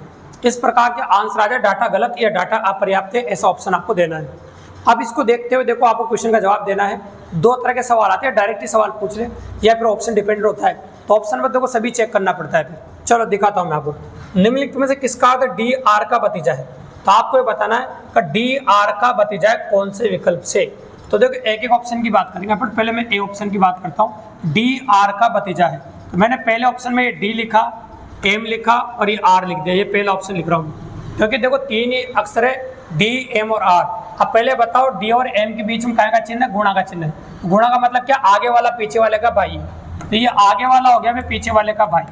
इस प्रकार के आंसर आ जाए डाटा गलत या डाटा अपर्याप्त है, ऐसा ऑप्शन आपको देना है। अब इसको देखते हुए देखो आपको क्वेश्चन का जवाब देना है। दो तरह के सवाल आते हैं, डायरेक्टली सवाल पूछ ले या फिर ऑप्शन डिपेंडेंट होता है। तो ऑप्शन में देखो सभी चेक करना पड़ता है। फिर चलो दिखाता हूँ मैं आपको। निम्नलिखित में से किसका अर्थ डी आर का भतीजा है? तो आपको ये बताना है कि डी आर का भतीजा है कौन से विकल्प से। तो देखो एक एक ऑप्शन की बात करेंगे अपन। पहले मैं ए ऑप्शन की बात करता हूँ। डी आर का भतीजा है, तो मैंने पहले ऑप्शन में ये डी लिखा, एम लिखा और ये आर लिख दिया। ये पहला ऑप्शन लिख रहा हूँ क्योंकि देखो तीन ही अक्षर है, डी एम और आर। अब पहले बताओ डी और एम के बीच में क्या का चिन्ह है? गुणा का चिन्ह है। गुणा का मतलब क्या? आगे वाला पीछे वाले का भाई है। तो ये आगे वाला हो गया, मैं पीछे वाले का भाई।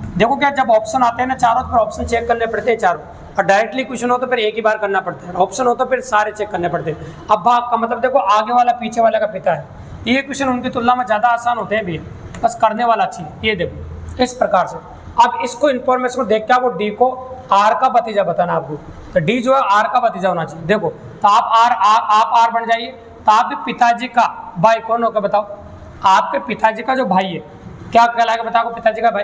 देखो क्या, जब ऑप्शन आते हैं ना चारों, तो फिर ऑप्शन चेक करने पड़ते हैं चारों। और डायरेक्टली क्वेश्चन हो तो फिर एक ही बार करना पड़ता है, ऑप्शन हो तो फिर सारे चेक करने पड़ते हैं। अब भाग का मतलब देखो आगे वाला पीछे वाले का पिता है। ये क्वेश्चन उनकी तुलना में ज़्यादा आसान होते हैं भी, बस करने वाला चाहिए। ये देखो इस प्रकार से। अब इसको इन्फॉर्मेशन को देख के आपको डी को आर का भतीजा बताना आपको। तो डी जो है आर का भतीजा होना चाहिए। देखो तो आप आर बन जाइए। तो आपके पिताजी का भाई कौन होगा बताओ? आपके पिताजी का जो भाई है क्या कहलाएगा बताओ? पिताजी का भाई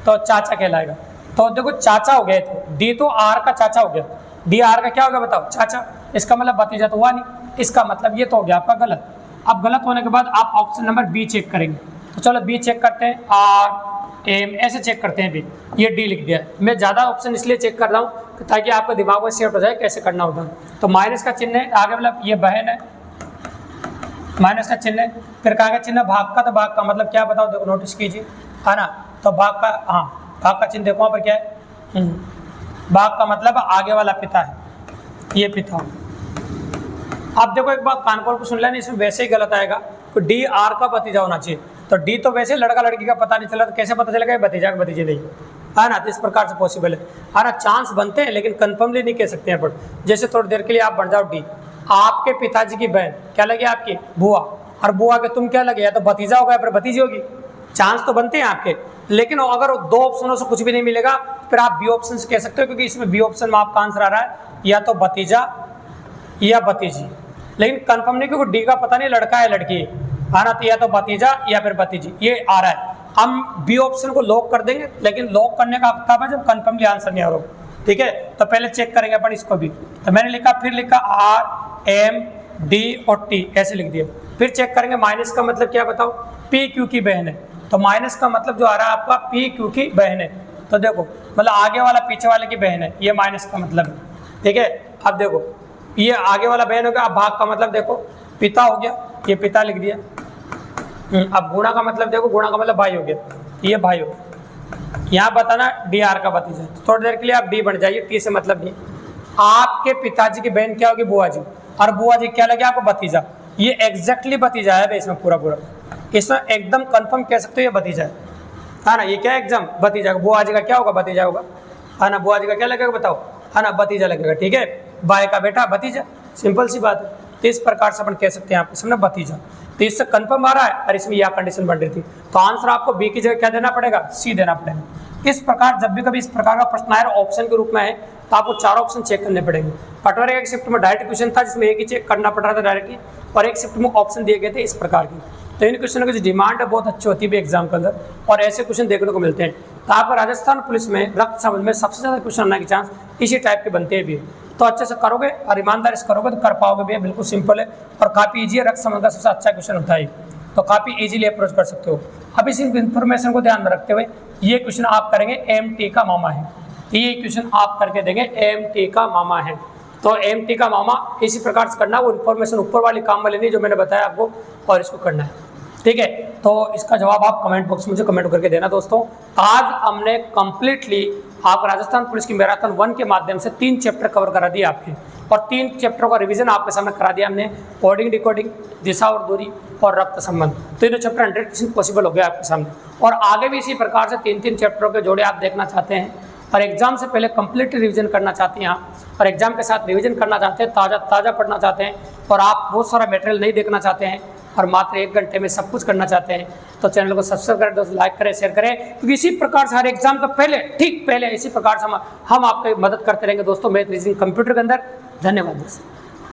तो चाचा कहलाएगा। तो देखो चाचा हो गए थे, डी तो आर का चाचा हो गया। डी आर का क्या हो गया बताओ? चाचा। इसका मतलब भतीजा तो हुआ नहीं, इसका मतलब ये तो हो गया आपका गलत। अब गलत होने के बाद आप ऑप्शन नंबर बी चेक करेंगे। तो चलो बी चेक करते हैं, आर एम ऐसे चेक करते हैं। बी ये डी लिख दिया। मैं ज़्यादा ऑप्शन इसलिए चेक कर रहा हूँ ताकि आपको दिमाग में सेट हो जाए कैसे करना होता है। तो माइनस का चिन्ह है आगे, मतलब ये बहन है, माइनस का चिन्ह है। फिर कहाँ का चिन्ह? भाग का। तो भाग का मतलब क्या बताओ? देखो नोटिस कीजिए, है ना। तो भाग का, हाँ भाग का चिन्ह देखो वहाँ पर क्या है? भाग का मतलब आगे वाला पिता है, ये पिता। अब देखो एक बात कान खोल को सुन लेना, इसमें वैसे ही गलत आएगा। तो डी आर का भतीजा होना चाहिए। तो डी तो वैसे लड़का लड़की का पता नहीं चला, तो कैसे पता चलेगा भतीजा का भतीजे नहीं, है ना। तो इस प्रकार से पॉसिबल है ना। चांस बनते हैं लेकिन कन्फर्मली नहीं कह सकते हैं। पर जैसे थोड़ी देर के लिए आप बन जाओ डी, आपके पिताजी की बहन क्या लगे? आपकी बुआ। और बुआ के तुम क्या लगे? या तो भतीजा होगा या फिर भतीजी होगी। चांस तो बनते हैं आपके, लेकिन अगर दो ऑप्शनों से कुछ भी नहीं मिलेगा फिर आप बी ऑप्शन से कह सकते हो, क्योंकि इसमें बी ऑप्शन में आपका आंसर आ रहा है या तो भतीजा या भतीजी। लेकिन कंफर्म नहीं, क्योंकि डी का पता नहीं लड़का है लड़की है ना। तो या तो भतीजा या फिर भतीजी ये आ रहा है। हम बी ऑप्शन को लॉक कर देंगे, लेकिन लॉक करने का तब है जब कंफर्मली आंसर नहीं आ रहा। ठीक है, तो पहले चेक करेंगे अपन इसको भी। तो मैंने लिखा, फिर लिखा आर एम डी और टी ऐसे लिख दिया। फिर चेक करेंगे माइनस का मतलब क्या बताओ, पी क्यू की बहन है, तो माइनस का मतलब जो आ रहा है आपका पी क्यू की बहन है। तो देखो मतलब आगे वाला पीछे वाले की बहन है, ये माइनस का मतलब है। ठीक है, अब देखो ये आगे वाला बहन हो गया, अब भाग का मतलब देखो पिता हो गया, ये पिता लिख दिया। अब गुणा का मतलब देखो, गुणा का मतलब भाई हो गया, ये भाई हो गया। यहाँ बताना डी आर का भतीजा, तो थोड़ी देर के लिए आप डी बन जाइए, टी से मतलब नहीं। आपके पिताजी की बहन क्या होगी, बुआ जी, और बुआ जी क्या लगे आपको, भतीजा। ये एग्जैक्टली भतीजा है इसमें पूरा पूरा, इसमें एकदम कंफर्म कह सकते हो ये भतीजा है ना। ये क्या है एग्जाम, भतीजा। बुआ जी का क्या होगा, भतीजा होगा, है ना। बुआ जी का क्या लगेगा बताओ, है ना, भतीजा लगेगा। ठीक है, भाई का बेटा भतीजा, सिंपल सी बात है। तो इस प्रकार से अपन कह सकते हैं आपके सामने भतीजा। तो इससे कंफर्म आ रहा है, और इसमें यह कंडीशन बन रही थी, तो आंसर आपको बी की जगह क्या देना पड़ेगा, सी देना पड़ेगा। इस प्रकार जब भी कभी इस प्रकार का प्रश्न आए ऑप्शन के रूप में है, तो आपको चार ऑप्शन चेक करने पड़ेंगे। पटवारी का एक शिफ्ट में डायरेक्ट क्वेश्चन था जिसमें एक ही चेक करना पड़ रहा था डायरेक्टली, और एक शिफ्ट में ऑप्शन दिए गए थे इस प्रकार की। तो इन क्वेश्चनों की जो डिमांड है बहुत अच्छी होती है एग्जाम के अंदर, और ऐसे क्वेश्चन देखने को मिलते हैं। तो आपको राजस्थान पुलिस में रक्त संबंध में सबसे ज़्यादा क्वेश्चन आने के चांस इसी टाइप के बनते हैं भी। तो अच्छे से करोगे और ईमानदारी से करोगे तो कर पाओगे भी, बिल्कुल सिंपल है और काफ़ी ईजी है। रक्त संबंध का सबसे अच्छा क्वेश्चन होता है, तो काफ़ी इजीली अप्रोच कर सकते हो। अब इस इन्फॉर्मेशन को ध्यान में रखते हुए ये क्वेश्चन आप करेंगे एमटी का मामा है, ये क्वेश्चन आप करके देंगे एमटी का मामा है। तो एमटी का मामा इसी प्रकार से करना, वो इन्फॉर्मेशन ऊपर वाली काम में लेनी जो मैंने बताया आपको, और इसको करना है। ठीक है, तो इसका जवाब आप कमेंट बॉक्स में मुझे कमेंट करके देना दोस्तों। आज हमने कम्प्लीटली आप राजस्थान पुलिस की मैराथन 1 के माध्यम से 3 चैप्टर कवर करा दिए आपके, और 3 चैप्टरों का रिवीजन आपके सामने करा दिया हमने। कोडिंग, डिकोडिंग, दिशा और दूरी और रक्त संबंध, तीनों चैप्टर 100% पॉसिबल हो गया आपके सामने। और आगे भी इसी प्रकार से 3-3 चैप्टरों के जोड़े आप देखना चाहते हैं, और एग्जाम से पहले कंप्लीट रिवीजन करना चाहते हैं आप, और एग्जाम के साथ रिवीजन करना चाहते हैं, ताज़ा पढ़ना चाहते हैं, और आप बहुत सारा मटेरियल नहीं देखना चाहते हैं और मात्र 1 घंटे में सब कुछ करना चाहते हैं, तो चैनल को सब्सक्राइब करें दोस्तों, लाइक करें, शेयर करें, क्योंकि इसी प्रकार से हर एग्जाम का पहले, ठीक पहले इसी प्रकार से हम आपकी मदद करते रहेंगे दोस्तों मैथ रीजनिंग कंप्यूटर के अंदर। धन्यवाद दोस्तों।